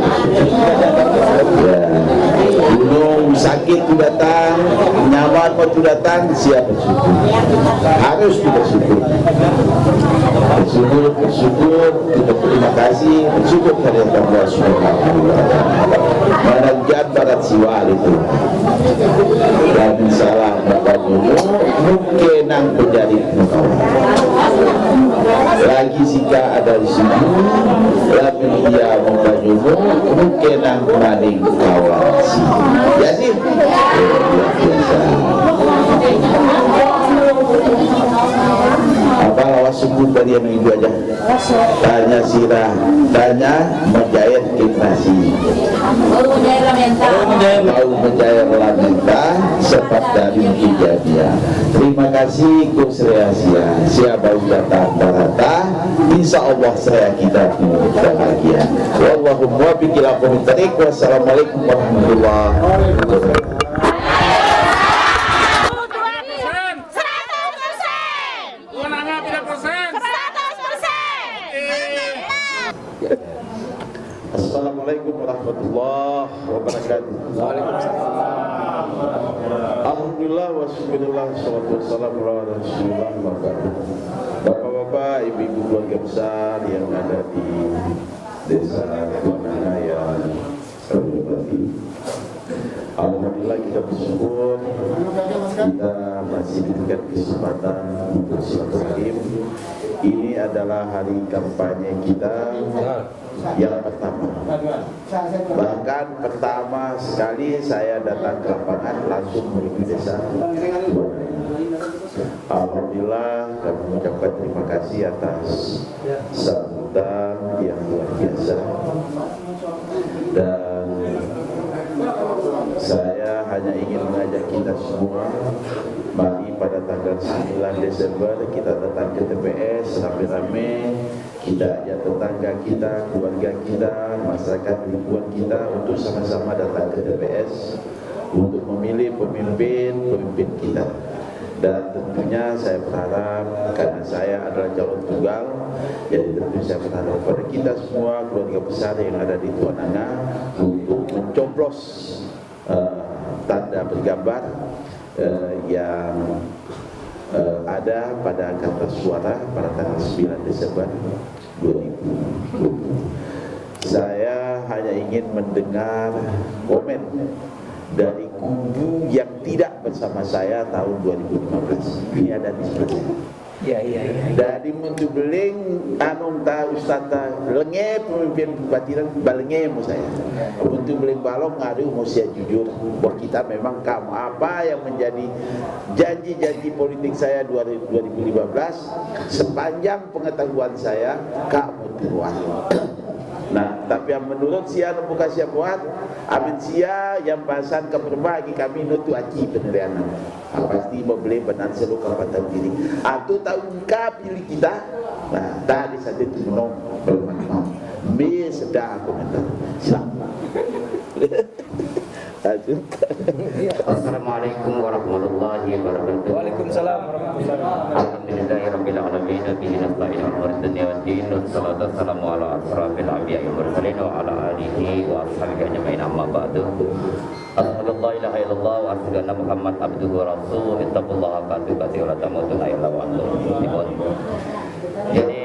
ya gunung sakit sakit itu datang, nyaman mau itu datang, siap bersyukur. Harus bersyukur. Bersyukur, kita terima kasih, bersyukur kepada Allah Subhanahu wa taala. Menanjat barat siwal itu. Dan salah bertemu mungkin nang menjadi lagi jika ada di sini, tapi dia membantu mungkin nang maning kawan sih. Ya sih. Biasa. Apa lawas sebut tadi yang itu aja? Tanya sirah, tanya menjahit generasi. Mau mencair lamenta sebab dari kejadian. Terima kasih Gus Reasia. Siapa datang barata, insya Allah saya kita bahagia. Wallahumma bikilakum tarik. Wassalamualaikum warahmatullahi wabarakatuh. Assalamualaikum warahmatullahi wabarakatuh. Alhamdulillah wa syukurillah salatu wassalamu ala rasulillah wa ba'du. Bapak-bapak, ibu-ibu keluarga besar yang ada di desa Tuananga yang terhormati, alhamdulillah kita bersyukur kita masih diberikan kesempatan untuk silaturahim. Ini adalah hari kampanye kita yang pertama. Bahkan pertama sekali saya datang ke lapangan langsung menuju desa. Alhamdulillah kami mengucapkan terima kasih atas sambutan yang luar biasa. Dan saya hanya ingin mengajak kita semua, mari pada tanggal 9 Desember kita datang ke TPS rame-rame, kita ajak tetangga kita, keluarga kita, masyarakat lingkungan kita untuk sama-sama datang ke TPS untuk memilih pemimpin kita. Dan tentunya saya berharap, karena saya adalah calon tunggal, jadi tentu saya berharap kepada kita semua keluarga besar yang ada di Tuananga untuk mencoblos tanda bergambar yang ada pada kertas suara pada tanggal 9 Desember 2020. Saya hanya ingin mendengar komen dari kubu yang tidak bersama saya tahun 2015. Ini ada di sebelah saya. Dari Muntu Beling, Anung Ta Ustata Lenge pemimpin bupatiran Balenge mau saya. Muntu Beling Balong ngadu mau saya jujur bahwa kita memang kamu apa yang menjadi janji-janji politik saya 2015 sepanjang pengetahuan saya kamu tiruan. Nah, tapi yang menurut sia bukan sia buat, amin sia yang bahasan keperbagi kami nutu aci penerianan. Pasti membeli benar seluruh kabupaten diri. Atau tahun pilih kita. Nah, tadi saja itu menong bermanfaat. Me sedang komentar. Silakan. Assalamualaikum warahmatullahi wabarakatuh. Waalaikumsalam warahmatullahi wabarakatuh. Alhamdulillahirabbil alamin bihi nasta'inu ala dunya waddin. Wassalatu wassalamu ala asrafil anbiya'i wal mursalin wa ala alihi wa ashabihi ajma'in amma ba'du. Asyhadu an la ilaha illallah wa asyhadu anna Muhammad abduhu wa rasuluh. Ittaqullaha haqqa wa la tamutunna illa wa antum muslimun. Jadi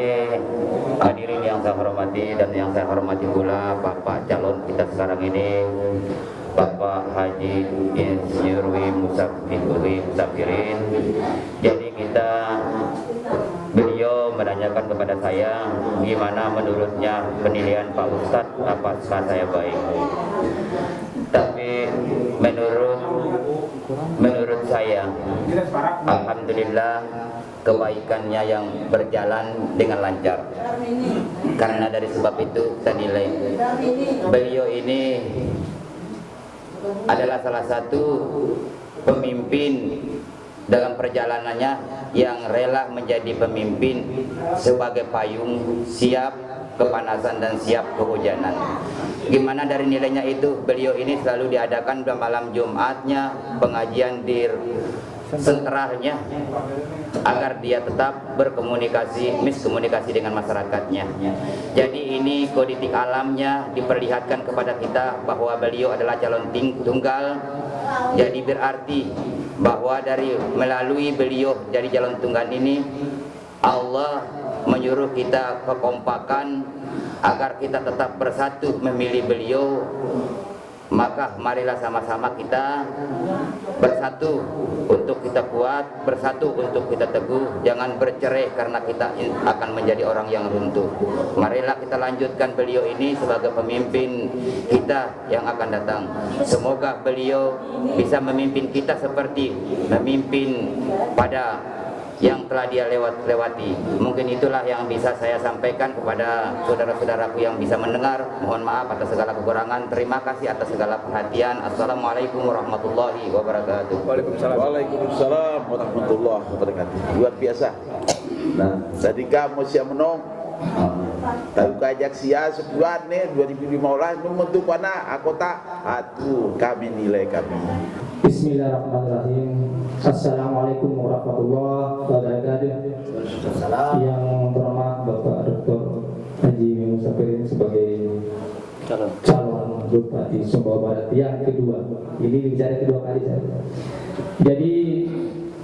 hadirin yang saya hormati dan yang saya hormati pula Bapak calon kita sekarang ini, Bapak Haji Insinyur Wi Musafirin. Jadi beliau menanyakan kepada saya gimana menurutnya penilaian Pak Ustadz apakah saya baik. Tapi menurut saya alhamdulillah kebaikannya yang berjalan dengan lancar. Karena dari sebab itu saya nilai beliau ini adalah salah satu pemimpin dalam perjalanannya yang rela menjadi pemimpin sebagai payung, siap kepanasan dan siap kehujanan. Gimana dari nilainya itu, beliau ini selalu diadakan pada malam Jumatnya pengajian di sentralnya agar dia tetap miskomunikasi dengan masyarakatnya. Jadi ini koditik alamnya diperlihatkan kepada kita bahwa beliau adalah calon tunggal Jadi berarti bahwa melalui beliau jadi calon tunggal ini, Allah menyuruh kita kekompakan agar kita tetap bersatu memilih beliau. Maka marilah sama-sama kita bersatu untuk kita kuat, bersatu untuk kita teguh, jangan bercerai karena kita akan menjadi orang yang runtuh. Marilah kita lanjutkan beliau ini sebagai pemimpin kita yang akan datang. Semoga beliau bisa memimpin kita seperti memimpin pada yang telah dia lewati. Mungkin itulah yang bisa saya sampaikan kepada saudara-saudaraku yang bisa mendengar. Mohon maaf atas segala kekurangan. Terima kasih atas segala perhatian. Assalamualaikum warahmatullahi wabarakatuh. Waalaikumsalam warahmatullahi wabarakatuh. Luar biasa. Nah, tadi kamu siap menong. Tahu kajak sia sebulan nih 2015 untuk mana aku tak atuh kami nilai kami. Bismillahirrahmanirrahim. Assalamualaikum warahmatullahi wabarakatuh. Yang terhormat Bapak Dr. Haji Musafirin sebagai calon Bupati Sumbawa Barat yang kedua. Ini bicara kedua kali saya. Jadi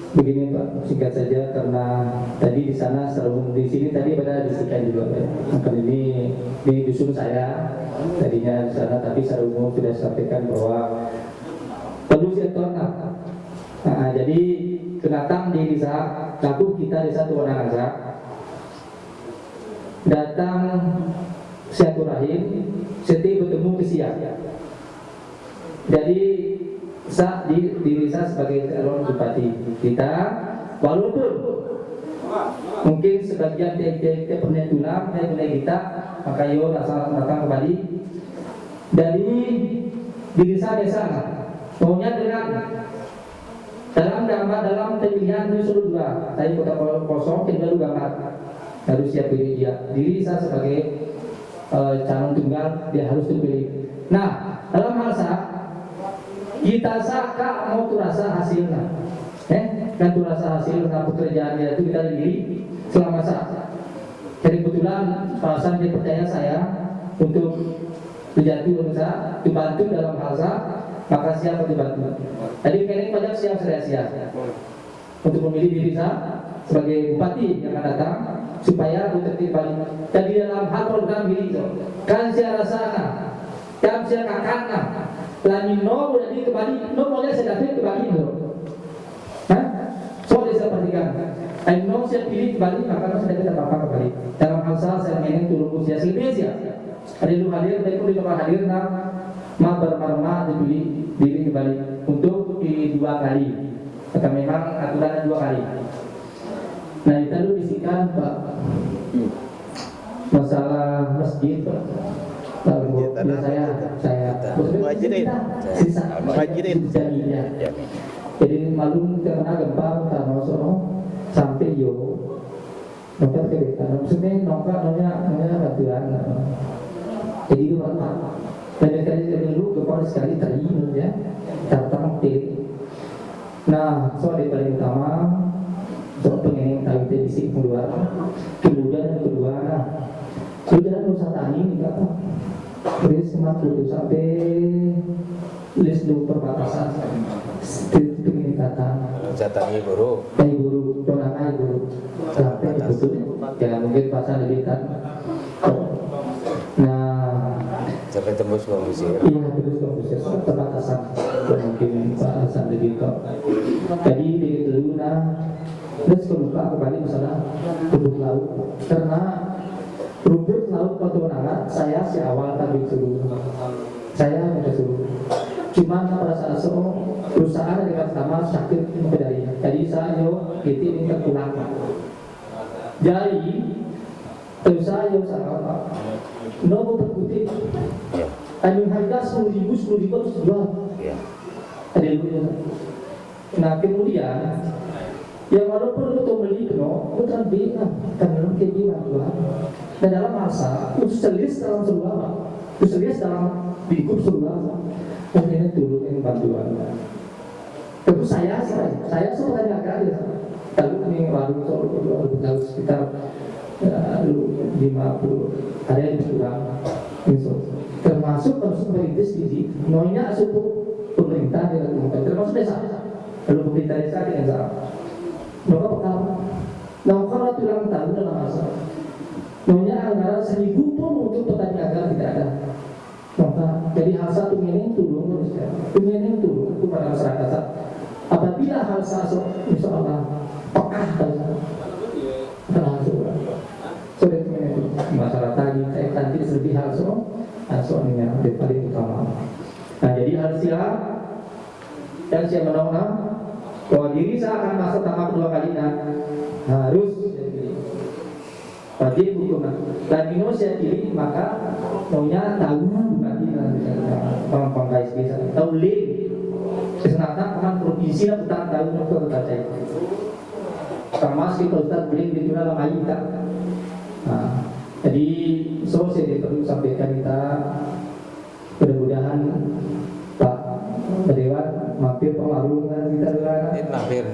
begini Pak, singkat saja karena tadi di sana di sini tadi pada diskusikan juga Pak. Maka ini di dusun saya tadinya di sana, tapi secara umum sudah sampaikan bahwa perlu setorna. Nah, jadi kenatang di desa Cakup kita desa Tuanangasa datang silaturahim setiap bertemu ke siang. Jadi di desa sebagai calon bupati kita, walaupun mungkin sebagian tiap pernah tulang pernah kita, maka yo rasa datang kembali dari di desa-desa maunya dengan dalam pemilihan itu dua, saya kota kosong kita dulu gambar harus siap diri saya sebagai calon tunggal dia harus terpilih. Nah dalam masa kita saka mau terasa hasilnya, kan terasa hasil karena pekerjaan dia itu kita diri selama masa. Jadi kebetulan perasaan dia percaya saya untuk menjadi usaha dibantu dalam masa, maka siap dibantu. Jadi kini banyak siap saya untuk memilih diri saya sebagai bupati yang akan datang supaya tertib balik. Jadi dalam hal program ini kan saya rasakan, kan saya kakaknya. Lani no jadi kembali, no boleh saya dapat kembali no. So dia perhatikan. No saya pilih kembali maka saya dapat apa kembali. Dalam hal saya ingin turun usia Silvesia. Ada lu hadir, tapi pun tidak hadir nak bermarma dipilih diri kembali untuk di 2 kali. Karena memang aturannya 2 kali. Nah itu dulu bisikan Pak. Masalah masjid Pak. Jadi malum karena gempa tanah sono sampai yo nongkat ke depan maksudnya nongkat nongnya batuan jadi itu apa dan kali dulu gempa sekali tadi ya datang nah soal yang paling utama soal pengen tahu televisi kemudian yang kedua sudah nusa tani enggak apa terus kemarin sampai list dulu perbatasan itu peningkatan Jatahnya guru donangan guru sampai betul ya mungkin pasal lebih kan nah sampai tembus komisi iya tembus komisi perbatasan mungkin pasal lebih kok jadi begitu dulu nah terus lupa kembali masalah rumput laut karena rumput laut Patuanaga saya si awal tadi suruh saya minta suruh cuman pada saat itu perusahaan dengan sama sakit dari jadi saya itu minta pulang jadi perusahaan yang sama nomor terkutip anu harga 10.000 harus jual ada dulu nah kemudian yang walaupun itu beli itu kan bingung karena mungkin bingung juga dan dalam masa itu selis dalam sebuah itu selis dalam lingkup sebuah mungkin turunin bantuan tentu saya sebenarnya agak aja lalu ini warung soal sekitar 50 ada yang kurang termasuk harus merintis di nonya suku pemerintah dengan umumkan termasuk desa. Kalau pemerintah desa dengan Zakat, maka bakal nongkrong tulang tahun dalam masa. Namanya anggaran 1.000 pun untuk petani agar tidak ada. Maka jadi hal satu ini turun harusnya, ini turun kepada masyarakat. Apabila hal satu, insya Allah pekah saja. Sudah itu masalah tadi saya nanti lebih hal soalnya yang paling utama. Nah jadi harus siap dan siap menolak bahwa diri saya akan masuk tamak 2 kali harus wajib hukum dan Indonesia kiri maka maunya tahu nanti pangkais bisa tahu lin sesenata akan provinsi lah utang tahu untuk tercaya sama kita Ustaz beli di dalam ayat kita. Nah, jadi saya perlu sampaikan kita mudah-mudahan Pak Dewan mampir pengaruh kan kita dulu mampir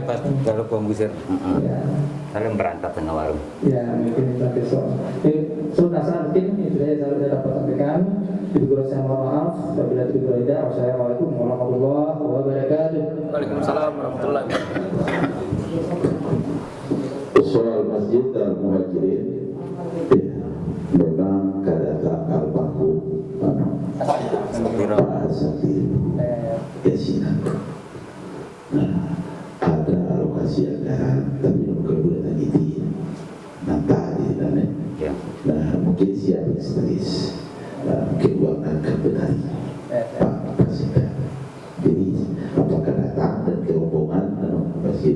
pas kalau pembusir saling berangkat dengan warung ya mungkin kita besok sudah mungkin itu saya dapat sampaikan ibu guru saya mohon maaf apabila itu berbeda. Wassalamualaikum warahmatullahi wabarakatuh. Waalaikumsalam warahmatullahi wabarakatuh. Soal masjid dan muhajirin memang kadang almarhum Pak Satir Yasinan. Nah, ada alokasi anggaran tapi kemudian itu nanti nah mungkin siap ekstris mungkin uang akan benar Pak Presiden. Jadi apakah datang dan ke rombongan masjid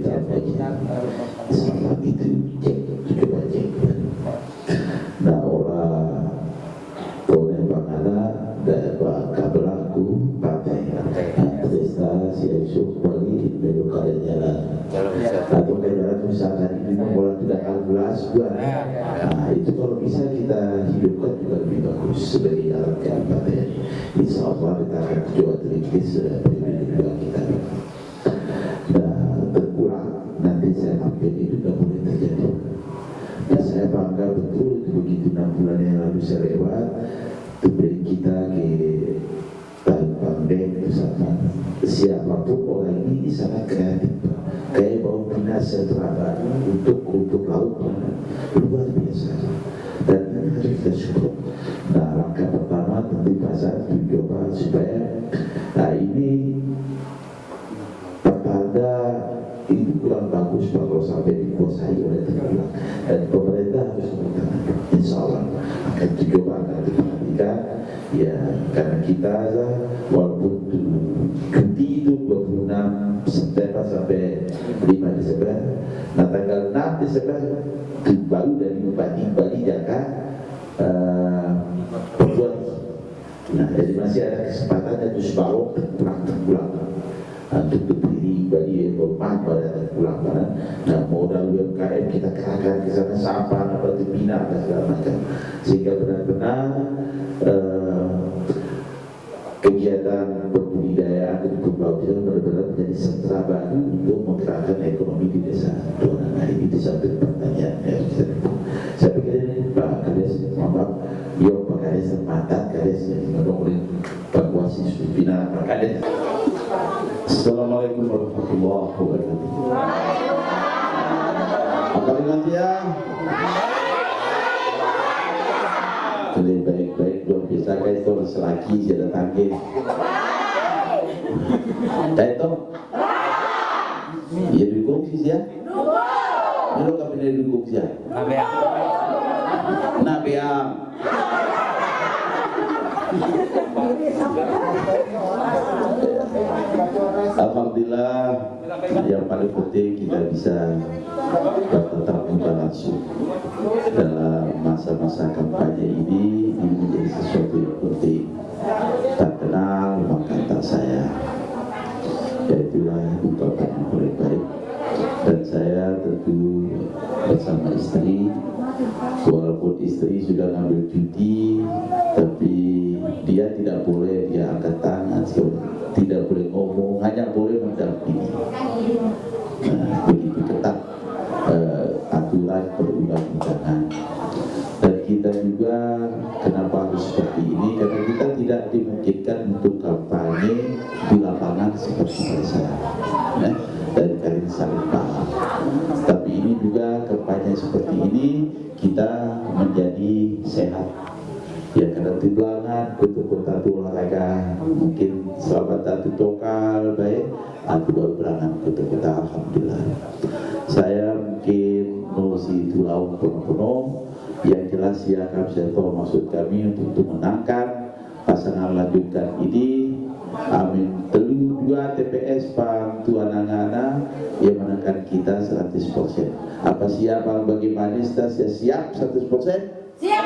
selama itu coba cek. Nah orang boleh bangana dan kabelaku partai Testa si Yusuf bagi melu kalian jalan atau jalan misalkan ini mulai sudah 16 bulan. Nah itu kalau bisa kita hidupkan juga lebih bagus sebagai alat kabupaten. Insya Allah kita akan coba terintis periode kita. Nah terkurang nanti saya mampir itu tidak boleh terjadi. Dan saya bangga betul itu begitu 6 bulan yang lalu saya lewat itu beri kita ke tahun pandemi bersama siapapun orang ini sangat kreatif kayak bau bina sentra untuk laut luar biasa dan ini harus kita syukur. Nah langkah pertama tentu pasar coba supaya nah ini pertanda itu kurang bagus kalau sampai dikuasai oleh tenggelam dan pemerintah harus bertangan. Insya Allah akan dicoba akan diperhatikan ya karena kita walaupun cuti itu 26 September sampai 5 Desember. Nah tanggal 6 Desember baru dari Bupati Bali Jaka Perbuat. Nah jadi masih ada kesempatan dan separuh terpulang untuk berdiri bagi rumah pada pulang mana. Nah modal UMKM kita kerahkan ke sana sampah apa itu bina dan segala macam sehingga benar-benar kegiatan berbudidaya dan berbau itu benar-benar menjadi sentra baru untuk menggerakkan ekonomi di desa. Nah ini disamping pertanyaan ya, saya pikir ini Pak Kades Muhammad yo Pak Kades mantan Kades yang menolak Pak Wasi Supina Pak Kades. Assalamualaikum warahmatullahi wabarakatuh. Apa dengan dia? Jadi baik-baik luar biasa kayak itu selagi saya datangin. Kayak itu? Ya dukung sih ya. Dulu kami dari dukung sih ya. Nabiam. Alhamdulillah yang paling penting kita bisa bertatap muka langsung dalam masa-masa kampanye ini menjadi sesuatu yang penting. Tak kenal maka tak sayang. Yaitulah ungkapan yang paling baik. Dan saya tentu bersama istri, walaupun istri sudah ngambil cuti, tapi dia tidak boleh dia angkat tangan, tidak boleh ngomong, hanya boleh mendampingi. Nah, begitu ketat aturan perundang-undangan. Dan kita juga kenapa harus seperti ini? Karena kita tidak dimungkinkan untuk berkenan kota olahraga mungkin sahabat Datu Tokal baik atau berangan kota alhamdulillah. Saya mungkin nosi tulau penuh yang jelas ya kami saya tahu maksud kami untuk memenangkan pasangan lanjutan ini. Amin. Telu 2 TPS Pak Tuan Angana yang menangkan kita 100%. Apa siap bagaimana saya siap 100%? Siap.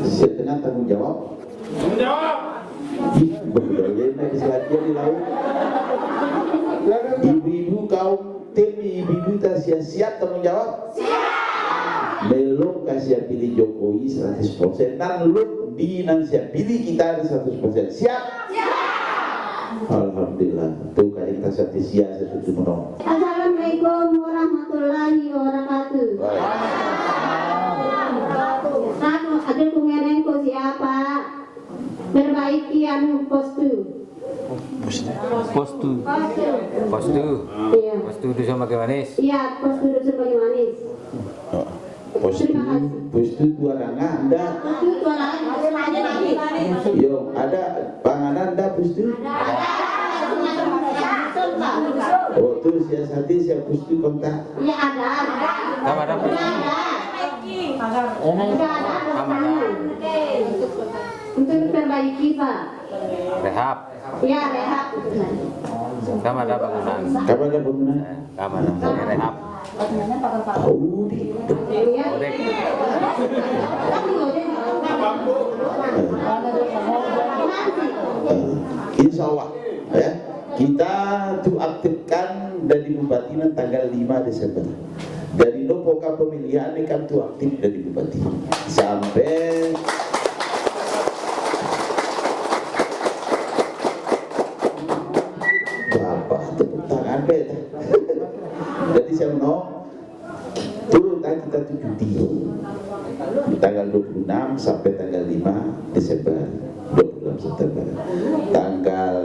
Setengah tanggung jawab. Tanggung jawab. Berbeda lagi selagi di laut. Ibu-ibu kaum tim ibu-ibu tak siap tanggung jawab? Siap. Belum kasih pilih Jokowi 100%. Dan lu di siap pilih kita 100%. Siap? Siap. Alhamdulillah. Tuh kali kita setia sesuatu menong. Assalamualaikum warahmatullahi wabarakatuh. Ada pengeneng ko siapa? Perbaiki anu postu. Postu. Iya. Postu Dusun Bagi Manis. Iya, postu Dusun Bagi Manis. Postu Tuaranga ada. Postu Tuaranga. Yo, ada panganan ada postu. Oh tuh siasati siap postu kontak. Iya ada. Sama ada postu. Untuk perbaiki Pak. Rehab. Iya rehab. Sama ada bangunan. Kapan ada bangunan? Sama ada rehab. Oh, Iya. Insya Allah ya kita tuh aktifkan dari Bupati tanggal 5 Desember. Dari nopoka pemilihan kan tuh aktif dari Bupati sampai Bapak tepuk tangan beta. Jadi saya mau tuh kita tuh cuti tanggal 26 sampai tanggal 5 Desember 26 September tanggal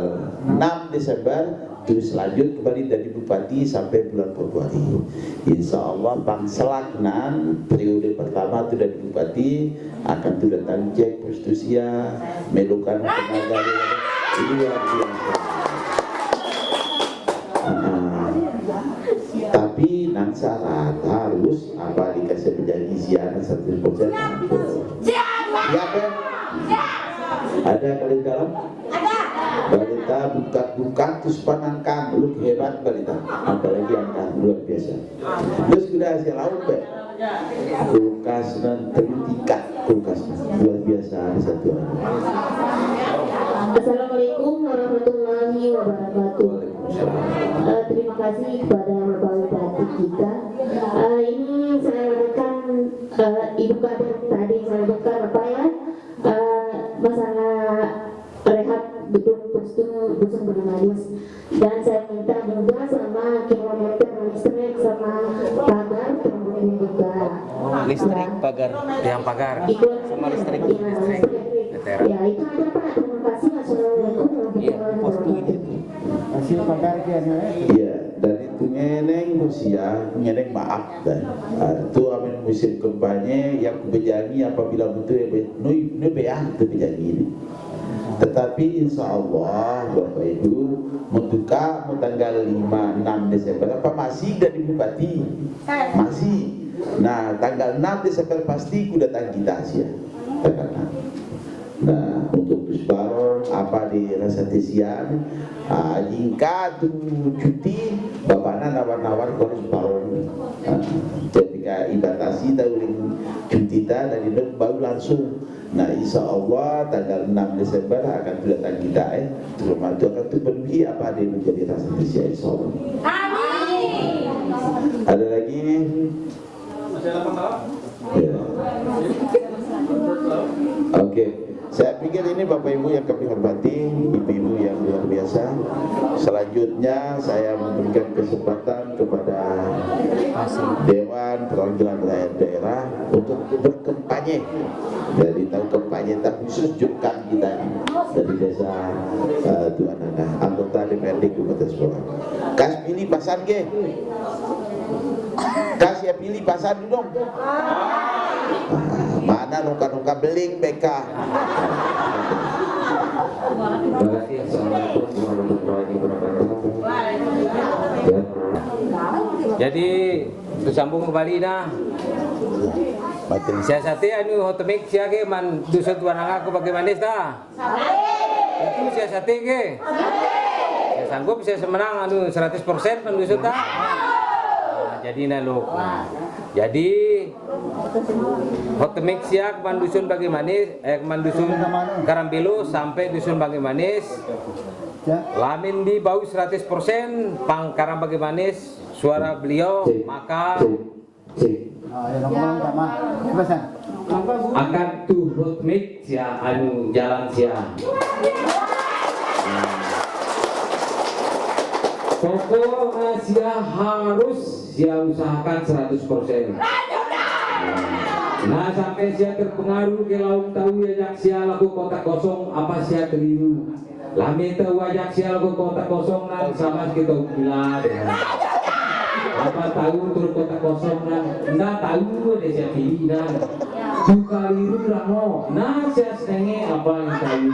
6 Desember terus lanjut kembali dari Bupati sampai bulan Februari. Insya Allah pangselaknan periode pertama itu dari Bupati akan tuh datang cek postusia melukan tenaga ini luar biasa. Tapi nang syarat harus apa dikasih menjadi ziarah 100%. Siap ya? Ada kali dalam? Ada. Balita buka terus panangkan lu hebat balita. Apalagi angkat luar biasa. Terus sudah hasil laut be. Kulkas dan tingkat kulkas luar biasa ada satu. Assalamualaikum warahmatullahi wabarakatuh. Terima kasih kepada Bapak Bupati kita. Ini saya lakukan Ibu Kader tadi saya lakukan apa ya masalah rehab gedung postu Dusun Bagi Manis dan saya minta juga sama kilometer listrik sama pagar perempuan juga. Listrik pagar, yang pagar. Itu sama listrik. Ya itu aja Pak. Terima kasih. Assalamualaikum warahmatullahi wabarakatuh. Hasil pagar Iya, dan itu ngeneng usia, ngeneng maaf dan itu amin musim kampanye yang kubejangi apabila betul nui beah itu bejangi ini. Tetapi insya Allah Bapak Ibu membuka tanggal 5-6 Desember apa masih dari Bupati? Masih. Nah tanggal 6 Desember pasti ku datang kita Asia. Nah untuk Pusbaron apa di rasa tesian jika tu cuti bapaknya nawar-nawar kalau Pusbaron ketika ibatasi tahu cuti ta dari baru langsung. Nah insya Allah tanggal 6 Desember akan datang kita terima itu akan penuhi apa ada yang menjadi rasa tesian insya Allah. Amin. Ada lagi? Ya. Oke. Saya pikir ini Bapak Ibu yang kami hormati, Ibu-ibu yang luar biasa. Selanjutnya saya memberikan kesempatan kepada Dewan Perwakilan Rakyat Daerah untuk berkampanye. Jadi tahu kampanye khusus jurkam kita dari desa Tuan Anak, anggota DPRD Kabupaten Semarang. Kas pilih pasan ke? Kas ya pilih pasan dulu dong. Mana mana nuka-nuka beling BK. Terima kasih. Assalamualaikum warahmatullahi wabarakatuh. Ya. Jadi bersambung kembali nah. Siasati anu hotemik sia ge man dusun tuananga aku bagaimana dah? Itu siasati ge. Saya sanggup saya semenang anu 100% pendusun ta. Jadi naluk. Jadi hotemik sia man dusun bagaimana man dusun Karampilu sampai dusun bagaimana lamin di bau 100% pang Karang Bagaimana suara beliau maka akan turut mik sia anu jalan sia. Pokoknya sia harus sia usahakan 100%. Nah sampai sia terpengaruh ke laut tahu ya sia laku kotak kosong apa sia keliru. Lami tahu ajak sia laku kotak kosong nan sama kita gila deh. Apa tahu terus kotak kosong nan enggak tahu deh sia pilih nan. Buka liru ramo. Nah sia senge apa yang tahu.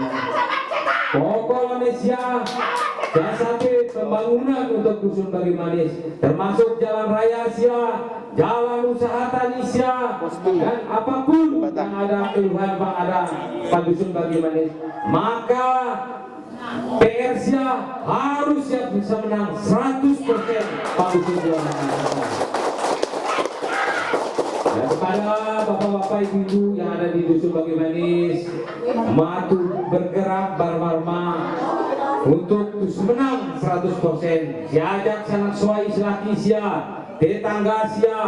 Pokoknya sia sampai pembangunan untuk dusun Bagaimana termasuk jalan raya sia, jalan usaha tani sia, dan apapun yang ada keluhan bang ada pada dusun Bagaimana, maka PR sia harus ya bisa menang 100% pada dusun Bagaimana. Dan kepada bapak-bapak ibu yang ada di dusun Bagaimana, matu bergerak bermarma untuk menang 100%. Siajak sanak suai selaki sia, tetangga sia,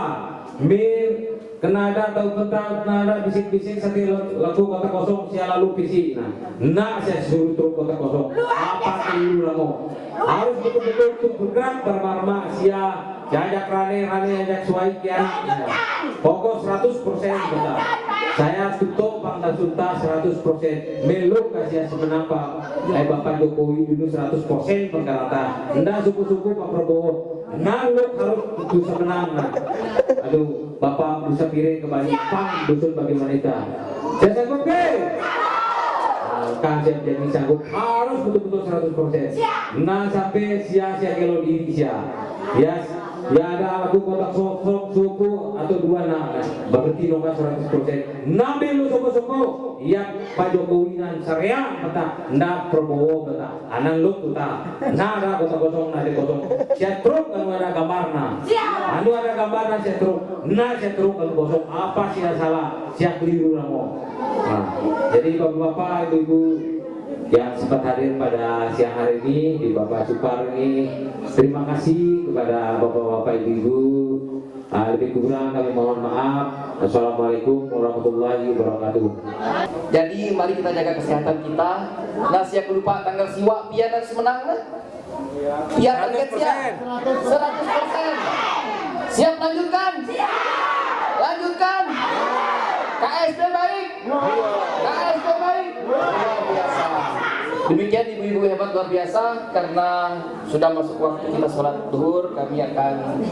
mir kenada atau petang kenada bisik-bisik satu lagu kota kosong sia lalu bisik. Nah saya suruh turun kota kosong. Apa dulu lamo? Harus betul-betul untuk bergerak bermarma sia. Jajak rane ajak suai kian. Pokok 100% betul. Saya tutup Pangda Sunta 100%. Meluk kasih semenang Bapak Jokowi dulu 100% perkarata. Ndak suku-suku Pak Prabowo. Naluk harus itu semenang. Aduh, Bapak bisa piring ke Bali Pang dusun Bagaimana itu. Saya sanggup ke? Kan saya jadi sanggup harus betul-betul 100%. Nah sampai sia-sia kalau diri sia. Ya ada lagu kotak sok suku atau dua berarti nomor 100%. Nabi lu soko ya Pak Jokowi nan Sareang peta ndak Prabowo peta anang lu tuta nada kotak kosong nade kosong setruk anu ada gambarna anu ada gambarna setruk anu kosong apa sih salah sia keliru namo. Nah jadi bapak-bapak ibu-ibu yang sempat hadir pada siang hari ini di Bapak Supar ini, terima kasih kepada bapak-bapak ibu-ibu. Lebih kurang kami mohon maaf. Assalamualaikum warahmatullahi wabarakatuh. Jadi mari kita jaga kesehatan kita. Nah siap lupa tanggal siwa biar harus menang nah. Biar target siap 100%. Siap lanjutkan. Lanjutkan. KSP baik. KSP baik. Luar biasa. Demikian ibu-ibu hebat luar biasa karena sudah masuk waktu kita sholat zuhur, kami akan